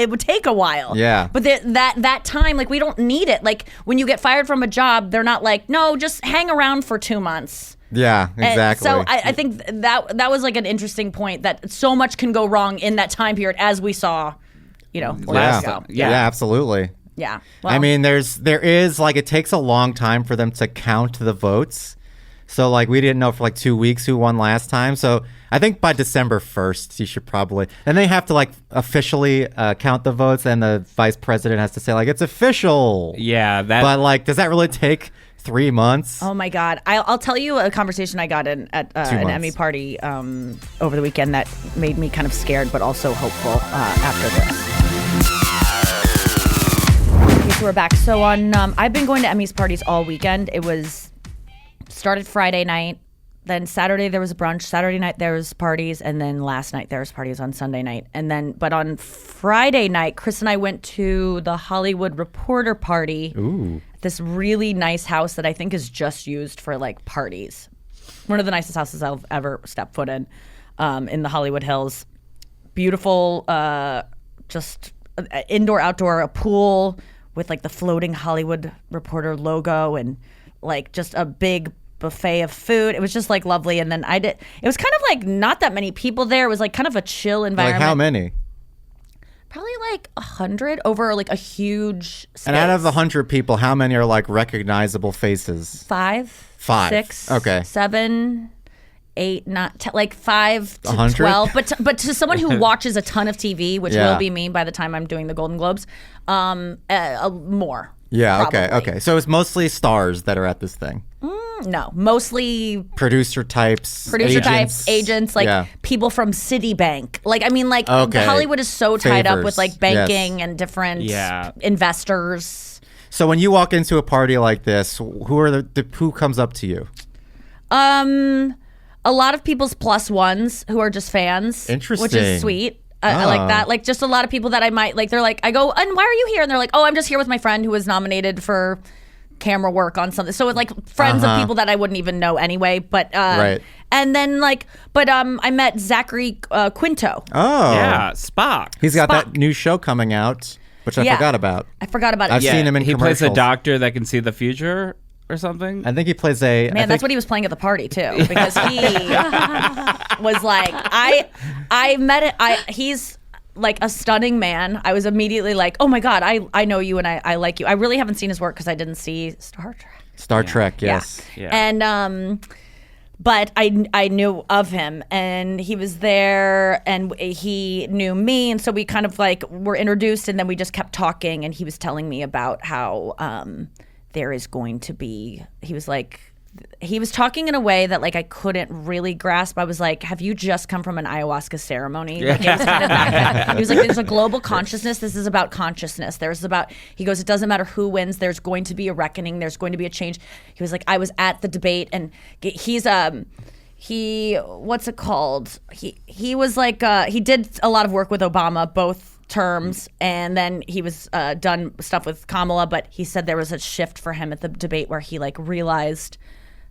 [SPEAKER 3] would take a while.
[SPEAKER 5] Yeah.
[SPEAKER 3] But that time, like, we don't need it. Like, when you get fired from a job, they're not like, no, just hang around for 2 months.
[SPEAKER 5] Yeah, exactly.
[SPEAKER 3] So I think that was like an interesting point, that so much can go wrong in that time period, as we saw, last ago.
[SPEAKER 5] Yeah, absolutely.
[SPEAKER 3] Yeah.
[SPEAKER 5] I mean, there is like, it takes a long time for them to count the votes. So, like, we didn't know for like 2 weeks who won last time. So I think by December 1st, you should probably, and they have to like officially count the votes, and the vice president has to say like, it's official.
[SPEAKER 4] Yeah.
[SPEAKER 5] But like, does that really take 3 months?
[SPEAKER 3] Oh my God. I'll tell you a conversation I got at an Emmy party over the weekend that made me kind of scared, but also hopeful after this. Okay, so we're back. So I've been going to Emmy's parties all weekend. It was started Friday night, then Saturday there was a brunch, Saturday night there was parties, and then last night there was parties on Sunday night. But on Friday night, Chris and I went to the Hollywood Reporter party.
[SPEAKER 5] Ooh.
[SPEAKER 3] This really nice house that I think is just used for like parties. One of the nicest houses I've ever stepped foot in the Hollywood Hills. Beautiful, just indoor, outdoor, a pool with like the floating Hollywood Reporter logo, and like just a big buffet of food. It was just like lovely. And then it was kind of like not that many people there. It was like kind of a chill environment.
[SPEAKER 5] Like how many?
[SPEAKER 3] Probably like 100 over like a huge space.
[SPEAKER 5] And out of the 100 people, how many are like recognizable faces?
[SPEAKER 3] Five.
[SPEAKER 5] 6, okay.
[SPEAKER 3] 7, 8, not 10, like 5 to
[SPEAKER 5] 100?
[SPEAKER 3] 12. But to someone who watches a ton of TV, which will be me by the time I'm doing the Golden Globes, more.
[SPEAKER 5] Yeah,
[SPEAKER 3] probably.
[SPEAKER 5] okay. So it's mostly stars that are at this thing.
[SPEAKER 3] No, mostly
[SPEAKER 5] Producer types,
[SPEAKER 3] agents, like people from Citibank. Like, I mean, like Hollywood is so tied up with like banking and different investors.
[SPEAKER 5] So when you walk into a party like this, who comes up to you?
[SPEAKER 3] A lot of people's plus ones who are just fans.
[SPEAKER 5] Interesting.
[SPEAKER 3] Which is sweet. I like that. Like, just a lot of people that I might, like, they're like, I go, and why are you here? And they're like, oh, I'm just here with my friend who was nominated for camera work on something. So it's like friends of people that I wouldn't even know anyway. But,
[SPEAKER 5] right.
[SPEAKER 3] And then I met Zachary Quinto.
[SPEAKER 5] Oh.
[SPEAKER 4] Yeah, Spock.
[SPEAKER 5] He's got that new show coming out, which I forgot about.
[SPEAKER 3] I forgot about it.
[SPEAKER 5] I've seen him in
[SPEAKER 4] He plays
[SPEAKER 5] commercials.
[SPEAKER 4] a doctor that can see the future or something.
[SPEAKER 5] I think he plays
[SPEAKER 3] that's what he was playing at the party too, because he was like, I met it. He's like a stunning man. I was immediately like, oh my God, I know you and I like you. I really haven't seen his work because I didn't see Star Trek.
[SPEAKER 5] Star Trek, yes.
[SPEAKER 4] Yeah.
[SPEAKER 3] And but I knew of him, and he was there, and he knew me, and so we kind of like were introduced, and then we just kept talking, and he was telling me about how there is going to be. He was talking in a way that like I couldn't really grasp. I was like, have you just come from an ayahuasca ceremony? Like, he was like, there's a global consciousness. This is about consciousness. He goes, it doesn't matter who wins. There's going to be a reckoning. There's going to be a change. He was like, I was at the debate, and what's it called? He was like, he did a lot of work with Obama, both terms, and then he was done stuff with Kamala, but he said there was a shift for him at the debate where he like realized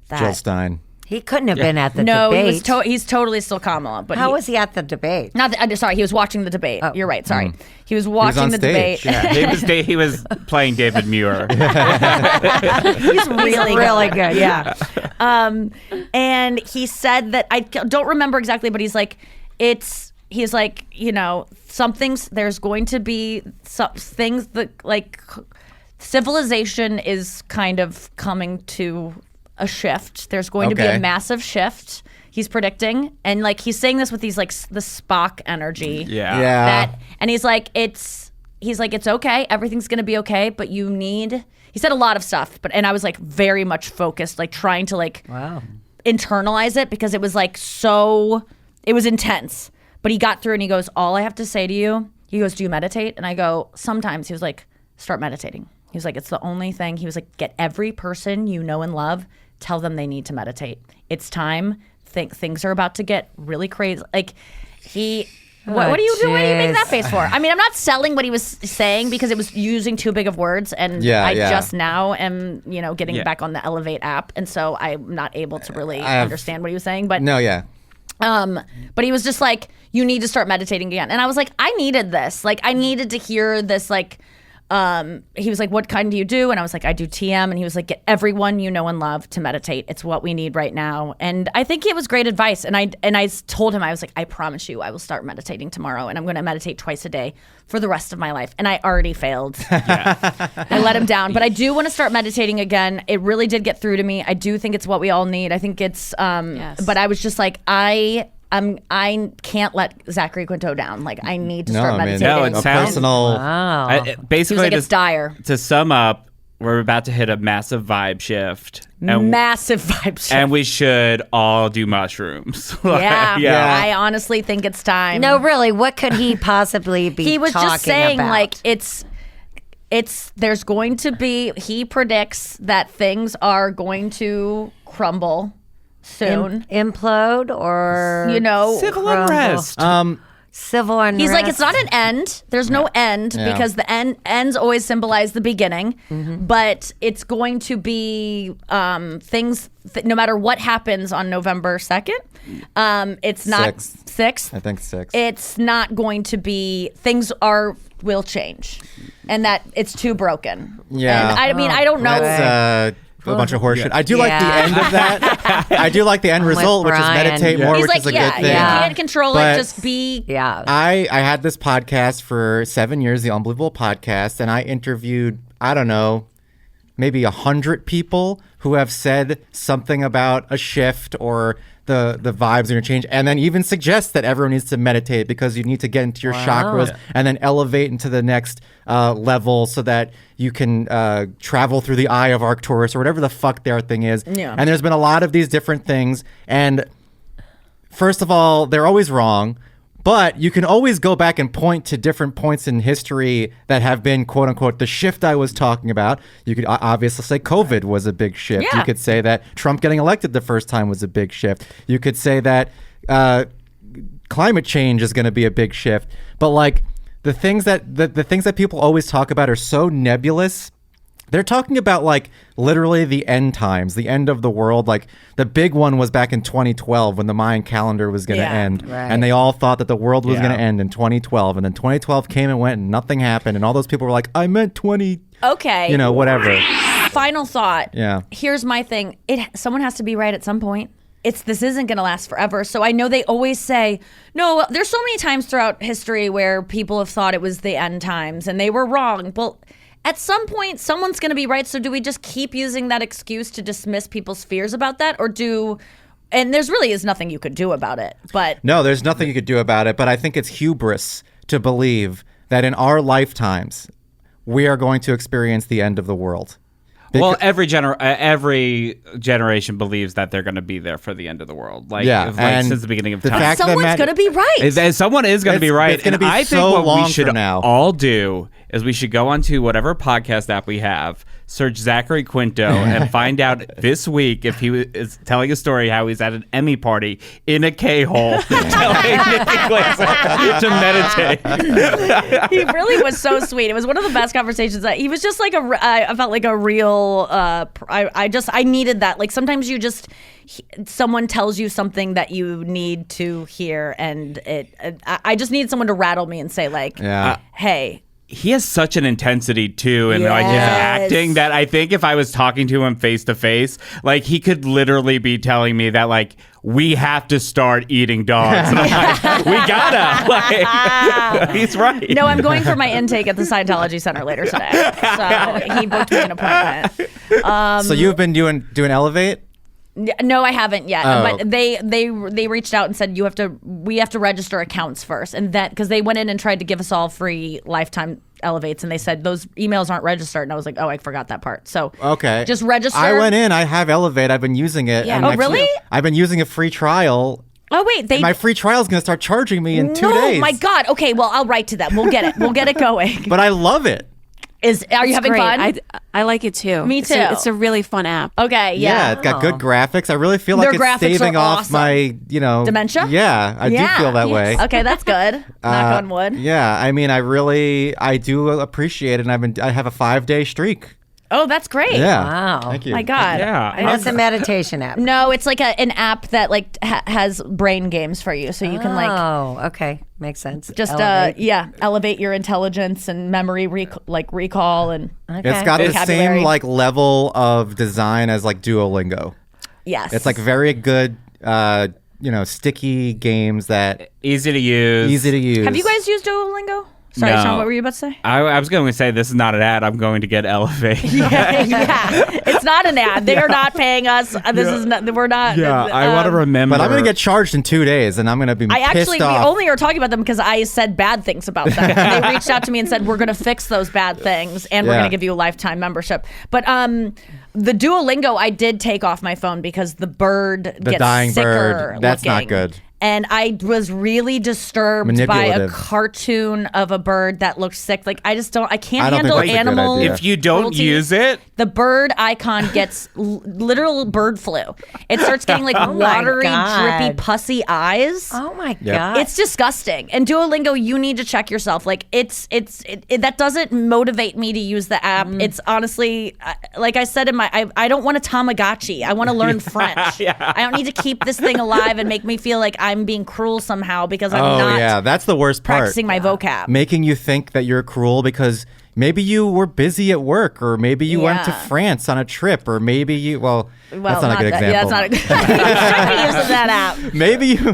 [SPEAKER 3] that
[SPEAKER 5] Jill Stein.
[SPEAKER 2] He couldn't have been at the
[SPEAKER 3] no,
[SPEAKER 2] debate.
[SPEAKER 3] he's totally still Kamala. But
[SPEAKER 2] How was he at the debate?
[SPEAKER 3] Sorry, he was watching the debate. You're right. Sorry, he was
[SPEAKER 5] on
[SPEAKER 3] watching the
[SPEAKER 5] stage.
[SPEAKER 3] debate.
[SPEAKER 4] Yeah, he was playing David Muir.
[SPEAKER 3] He's really
[SPEAKER 2] good. Yeah.
[SPEAKER 3] And he said that, I don't remember exactly, but he's like, some things, there's going to be some things that like civilization is kind of coming to a shift. There's going to be a massive shift, he's predicting. And like, he's saying this with these like the Spock energy.
[SPEAKER 4] Yeah.
[SPEAKER 3] And he's like, it's okay. Everything's going to be okay. But he said a lot of stuff, and I was like very much focused, like trying to like internalize it, because it was like it was intense. But he got through, and he goes, all I have to say to you, he goes, do you meditate? And I go, sometimes. He was like, start meditating. He was like, it's the only thing. He was like, get every person you know and love, tell them they need to meditate. It's time. Things are about to get really crazy. Like what are you doing? What are you making that face for? I mean, I'm not selling what he was saying because it was using too big of words, and I just now am, getting back on the Elevate app, and so I'm not able to really understand what he was saying. But but he was just like, you need to start meditating again, and I was like, I needed this. Like, I needed to hear this. Like, he was like, what kind do you do? And I was like, I do TM. And he was like, get everyone you know and love to meditate. It's what we need right now. And I think it was great advice. And I told him, I was like, I promise you, I will start meditating tomorrow. And I'm going to meditate twice a day for the rest of my life. And I already failed. I let him down. But I do want to start meditating again. It really did get through to me. I do think it's what we all need. I think it's, but I was just like, I can't let Zachary Quinto down. Like, I need to start meditating.
[SPEAKER 4] No, it sounds
[SPEAKER 5] personal.
[SPEAKER 2] Wow.
[SPEAKER 4] Basically,
[SPEAKER 3] He was like, it's dire.
[SPEAKER 4] To sum up, we're about to hit a massive vibe shift.
[SPEAKER 3] Massive vibe shift.
[SPEAKER 4] And we should all do mushrooms.
[SPEAKER 3] Yeah. I honestly think it's time.
[SPEAKER 2] No, really, what could he possibly be
[SPEAKER 3] He was just
[SPEAKER 2] talking
[SPEAKER 3] saying,
[SPEAKER 2] about?
[SPEAKER 3] like, there's going to be, he predicts that things are going to crumble soon.
[SPEAKER 2] Implode or
[SPEAKER 4] civil
[SPEAKER 2] crumble?
[SPEAKER 4] unrest.
[SPEAKER 2] Civil unrest.
[SPEAKER 3] He's like, it's not an end. There's no end because the ends always symbolize the beginning. But it's going to be things, no matter what happens on November 2nd. It's not 6th.
[SPEAKER 5] I think 6th.
[SPEAKER 3] It's not going to be, will change. And that it's too broken.
[SPEAKER 5] Yeah.
[SPEAKER 3] And I mean, I don't know.
[SPEAKER 5] That's a bunch of horseshit. I do like the end of that. I do like the end result, which is
[SPEAKER 2] Brian.
[SPEAKER 5] meditate more,
[SPEAKER 3] He's
[SPEAKER 5] which
[SPEAKER 3] like,
[SPEAKER 5] is a good thing.
[SPEAKER 3] you can't control
[SPEAKER 5] But-
[SPEAKER 3] it. Just be.
[SPEAKER 2] Yeah.
[SPEAKER 5] I had this podcast for 7 years, the Unbelievable Podcast, and I interviewed, I don't know, maybe 100 people who have said something about a shift or the vibes are going to change, and then even suggest that everyone needs to meditate because you need to get into your chakras and then elevate into the next level so that you can travel through the eye of Arcturus or whatever the fuck their thing is.
[SPEAKER 3] Yeah.
[SPEAKER 5] And there's been a lot of these different things, and first of all, they're always wrong. But you can always go back and point to different points in history that have been, quote unquote, the shift I was talking about. You could obviously say COVID was a big shift.
[SPEAKER 3] Yeah.
[SPEAKER 5] You could say that Trump getting elected the first time was a big shift. You could say that climate change is going to be a big shift. But like the things that people always talk about are so nebulous. They're talking about like literally the end times, the end of the world. Like the big one was back in 2012 when the Mayan calendar was going to end.
[SPEAKER 2] right.
[SPEAKER 5] And they all thought that the world was going to end in 2012. And then 2012 came and went and nothing happened. And all those people were like, I meant 20,
[SPEAKER 3] Okay.
[SPEAKER 5] whatever.
[SPEAKER 3] Final thought.
[SPEAKER 5] Yeah.
[SPEAKER 3] Here's my thing. Someone has to be right at some point. This isn't going to last forever. So I know they always say, no, there's so many times throughout history where people have thought it was the end times and they were wrong. Well, at some point, someone's going to be right. So do we just keep using that excuse to dismiss people's fears about that? And there's really is nothing you could do about it. But
[SPEAKER 5] No, there's nothing you could do about it. But I think it's hubris to believe that in our lifetimes, we are going to experience the end of the world.
[SPEAKER 4] Well, every generation believes that they're going to be there for the end of the world.
[SPEAKER 5] And
[SPEAKER 4] since the beginning of
[SPEAKER 5] the
[SPEAKER 4] time.
[SPEAKER 5] fact that
[SPEAKER 3] someone's going to be right.
[SPEAKER 4] Someone is going to be right.
[SPEAKER 5] It's going to
[SPEAKER 4] And
[SPEAKER 5] be
[SPEAKER 4] I think
[SPEAKER 5] so
[SPEAKER 4] what
[SPEAKER 5] long
[SPEAKER 4] we should
[SPEAKER 5] from now.
[SPEAKER 4] all do is we should go onto whatever podcast app we have, search Zachary Quinto, and find out this week if he is telling a story how he's at an Emmy party in a K-hole telling Nikki Glaser to meditate.
[SPEAKER 3] He really was so sweet. It was one of the best conversations. That he was just like I felt like a real. I needed that. Like sometimes someone tells you something that you need to hear, and I just need someone to rattle me and say like, hey.
[SPEAKER 4] He has such an intensity too, and like his
[SPEAKER 3] Yes.
[SPEAKER 4] acting that I think if I was talking to him face to face, like he could literally be telling me that like we have to start eating dogs. And I'm like, we gotta. Like, he's right.
[SPEAKER 3] No, I'm going for my intake at the Scientology Center later today. So he booked me an appointment.
[SPEAKER 5] So you've been doing Elevate?
[SPEAKER 3] No, I haven't yet.
[SPEAKER 5] Oh.
[SPEAKER 3] But they reached out and said we have to register accounts first, and that because they went in and tried to give us all free lifetime elevates, and they said those emails aren't registered, and I was like, oh, I forgot that part. So
[SPEAKER 5] Okay.
[SPEAKER 3] just register.
[SPEAKER 5] I went in. I have Elevate. I've been using it.
[SPEAKER 3] Yeah.
[SPEAKER 5] and
[SPEAKER 3] Oh, really?
[SPEAKER 5] I've been using a free trial.
[SPEAKER 3] Oh wait,
[SPEAKER 5] My free trial is going to start charging me in 2 days.
[SPEAKER 3] Oh my God. Okay, well I'll write to them. We'll get it. We'll get it going.
[SPEAKER 5] But I love it.
[SPEAKER 3] Are you having
[SPEAKER 6] Great.
[SPEAKER 3] fun?
[SPEAKER 6] I like it too.
[SPEAKER 3] Me too.
[SPEAKER 6] It's a really fun app.
[SPEAKER 3] Okay,
[SPEAKER 5] Yeah,
[SPEAKER 3] yeah.
[SPEAKER 5] it's got good graphics. I really feel like
[SPEAKER 3] Their
[SPEAKER 5] it's
[SPEAKER 3] graphics
[SPEAKER 5] staving
[SPEAKER 3] are
[SPEAKER 5] off
[SPEAKER 3] awesome.
[SPEAKER 5] my,
[SPEAKER 3] Dementia?
[SPEAKER 5] Yeah, I do feel that way.
[SPEAKER 3] Okay, that's good. Knock on wood.
[SPEAKER 5] Yeah, I mean, I do appreciate it, and I have a 5-day streak.
[SPEAKER 3] Oh, that's great.
[SPEAKER 5] Yeah.
[SPEAKER 2] Wow.
[SPEAKER 5] Thank you.
[SPEAKER 3] My God.
[SPEAKER 4] Yeah.
[SPEAKER 2] That's a meditation app.
[SPEAKER 3] No, it's like an app that like has brain games for you, so you can like
[SPEAKER 2] Oh, okay. Makes sense.
[SPEAKER 3] just
[SPEAKER 2] Elevate.
[SPEAKER 3] elevate your intelligence and memory recall and
[SPEAKER 2] Okay.
[SPEAKER 5] It's got the
[SPEAKER 3] Vocabulary.
[SPEAKER 5] same like level of design as like Duolingo.
[SPEAKER 3] yes.
[SPEAKER 5] It's like very good, sticky games that
[SPEAKER 4] Easy to use.
[SPEAKER 5] easy to use.
[SPEAKER 3] Have you guys used Duolingo? Sorry,
[SPEAKER 4] No.
[SPEAKER 3] Sean, what were you about to say?
[SPEAKER 4] I was going to say this is not an ad. I'm going to get Elevate.
[SPEAKER 3] yeah, it's not an ad. They are not paying us. This is not. We're not.
[SPEAKER 4] Yeah, I want to remember.
[SPEAKER 5] But I'm gonna get charged in 2 days, and I'm gonna be
[SPEAKER 3] I
[SPEAKER 5] pissed
[SPEAKER 3] actually,
[SPEAKER 5] off.
[SPEAKER 3] we only are talking about them because I said bad things about them. They reached out to me and said, we're going to fix those bad things and we're
[SPEAKER 5] Yeah.
[SPEAKER 3] going to give you a lifetime membership. But the Duolingo, I did take off my phone because the bird gets
[SPEAKER 5] dying
[SPEAKER 3] sicker
[SPEAKER 5] bird, that's not
[SPEAKER 3] looking.
[SPEAKER 5] good.
[SPEAKER 3] And I was really disturbed by a
[SPEAKER 5] Manipulative.
[SPEAKER 3] cartoon of a bird that looked sick. Like, I can't
[SPEAKER 5] I don't think
[SPEAKER 3] handle
[SPEAKER 5] that's a good
[SPEAKER 3] animal.
[SPEAKER 5] idea.
[SPEAKER 4] if you don't
[SPEAKER 3] cruelty.
[SPEAKER 4] use it,
[SPEAKER 3] The bird icon gets literal bird flu. It starts getting like
[SPEAKER 2] my
[SPEAKER 3] watery,
[SPEAKER 2] God.
[SPEAKER 3] drippy, pussy eyes.
[SPEAKER 2] Oh my
[SPEAKER 5] Yep.
[SPEAKER 2] God.
[SPEAKER 3] It's disgusting. And Duolingo, you need to check yourself. Like it that doesn't motivate me to use the app. It's honestly, like I said I don't want a Tamagotchi. I want to learn French. I don't need to keep this thing alive and make me feel like I'm being cruel somehow because I'm
[SPEAKER 5] Oh
[SPEAKER 3] not
[SPEAKER 5] yeah, that's the worst part.
[SPEAKER 3] practicing my vocab.
[SPEAKER 5] Making you think that you're cruel because maybe you were busy at work, or maybe you went to
[SPEAKER 3] Yeah.
[SPEAKER 5] France on a trip, or maybe you. Well, that's not a good example.
[SPEAKER 3] Yeah, that's not a good. You should be using that app.
[SPEAKER 5] Maybe you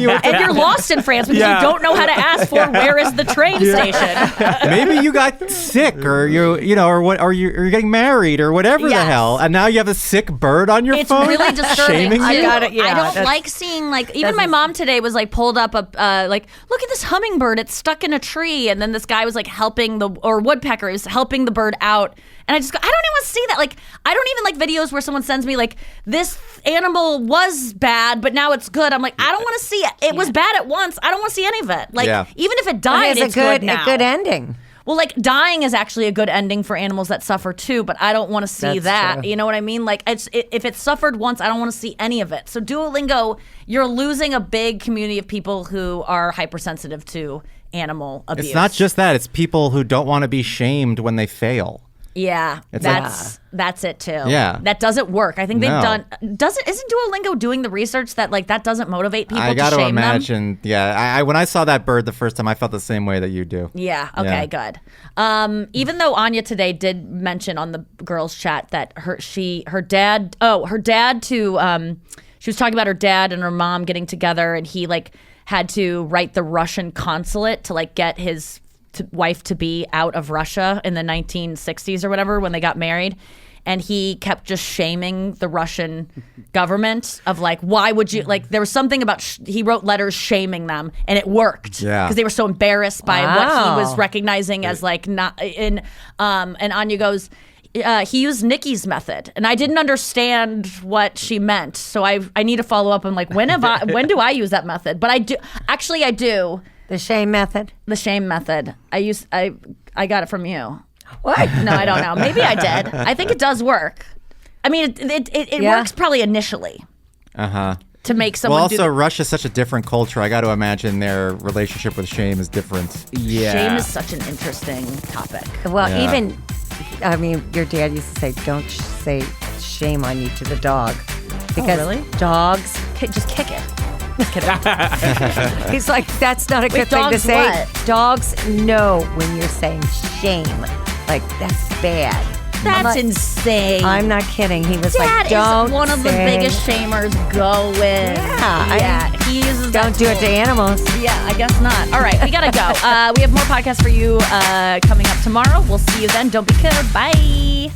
[SPEAKER 5] went
[SPEAKER 3] If you're lost in France because
[SPEAKER 4] Yeah.
[SPEAKER 3] you don't know how to ask for where is the train station.
[SPEAKER 5] maybe you got sick, or you're getting married, or whatever the
[SPEAKER 3] Yes.
[SPEAKER 5] hell, and now you have a sick bird on your
[SPEAKER 3] It's
[SPEAKER 5] phone.
[SPEAKER 3] really disturbing.
[SPEAKER 5] Shaming
[SPEAKER 3] I
[SPEAKER 5] you.
[SPEAKER 2] got it, yeah,
[SPEAKER 3] I don't
[SPEAKER 2] that's-
[SPEAKER 3] like seeing like even my mom today was like pulled up a like look at this hummingbird, it's stuck in a tree, and then this guy was like helping or woodpecker is helping the bird out, and I just go, I don't even want to see that. Like I don't even like videos where someone sends me like this animal was bad but now it's good. I'm like I don't want to see it. It was bad at once. I don't want to see any of it. Like
[SPEAKER 5] Yeah.
[SPEAKER 3] even if it
[SPEAKER 2] It
[SPEAKER 3] died,
[SPEAKER 2] has
[SPEAKER 3] it's good now.
[SPEAKER 2] a good ending.
[SPEAKER 3] Well, like dying is actually a good ending for animals that suffer too, but I don't want to see
[SPEAKER 2] That's
[SPEAKER 3] that.
[SPEAKER 2] true.
[SPEAKER 3] You know what I mean? Like, if it suffered once, I don't want to see any of it. So Duolingo, you're losing a big community of people who are hypersensitive to animal abuse.
[SPEAKER 5] It's not just that; it's people who don't want to be shamed when they fail.
[SPEAKER 3] Yeah,
[SPEAKER 5] It's
[SPEAKER 3] that's it too.
[SPEAKER 5] Yeah.
[SPEAKER 3] that doesn't work. I think they've
[SPEAKER 5] No.
[SPEAKER 3] done. Isn't Duolingo doing the research that like that doesn't motivate people
[SPEAKER 5] I
[SPEAKER 3] to
[SPEAKER 5] got to
[SPEAKER 3] shame them?
[SPEAKER 5] imagine. Yeah, I when I saw that bird the first time, I felt the same way that you do.
[SPEAKER 3] Yeah. Okay. Good. Even though Anya today did mention on the girls' chat that she was talking about her dad and her mom getting together, and he like had to write the Russian consulate to like get his wife to be out of Russia in the 1960s or whatever when they got married. And he kept just shaming the Russian government of like, why would you like? There was something about he wrote letters shaming them, and it worked.
[SPEAKER 5] Yeah.
[SPEAKER 3] because they were so embarrassed by what he
[SPEAKER 2] Wow.
[SPEAKER 3] was recognizing as like not in. And Anya goes, he used Nikki's method, and I didn't understand what she meant. So I need to follow up. I'm like, when do I use that method? But I do.
[SPEAKER 2] The shame method.
[SPEAKER 3] The shame method. I got it from you.
[SPEAKER 2] What?
[SPEAKER 3] No, I don't know. Maybe I did. I think it does work. I mean, it
[SPEAKER 2] Yeah.
[SPEAKER 3] works probably initially
[SPEAKER 5] Uh huh.
[SPEAKER 3] to make someone
[SPEAKER 5] Well,
[SPEAKER 3] do
[SPEAKER 5] also Russia's such a different culture. I got to imagine their relationship with shame is different.
[SPEAKER 4] yeah.
[SPEAKER 3] Shame is such an interesting topic.
[SPEAKER 2] Well,
[SPEAKER 5] Yeah.
[SPEAKER 2] even, I mean, your dad used to say, don't say shame on you to the dog. Because
[SPEAKER 3] really?
[SPEAKER 2] dogs,
[SPEAKER 3] Just kick it.
[SPEAKER 2] he's like, that's not a good thing to
[SPEAKER 3] dogs
[SPEAKER 2] say.
[SPEAKER 3] what?
[SPEAKER 2] Dogs know when you're saying shame. Like, that's bad.
[SPEAKER 3] That's insane.
[SPEAKER 2] I'm not kidding. He was
[SPEAKER 3] Dad
[SPEAKER 2] like, don't
[SPEAKER 3] is one of the
[SPEAKER 2] say-
[SPEAKER 3] biggest shamers going.
[SPEAKER 2] Yeah,
[SPEAKER 3] he uses that
[SPEAKER 2] Don't do it to
[SPEAKER 3] tool.
[SPEAKER 2] animals.
[SPEAKER 3] Yeah, I guess not. All right, we gotta go. We have more podcasts for you coming up tomorrow. We'll see you then. Don't be killed. Bye.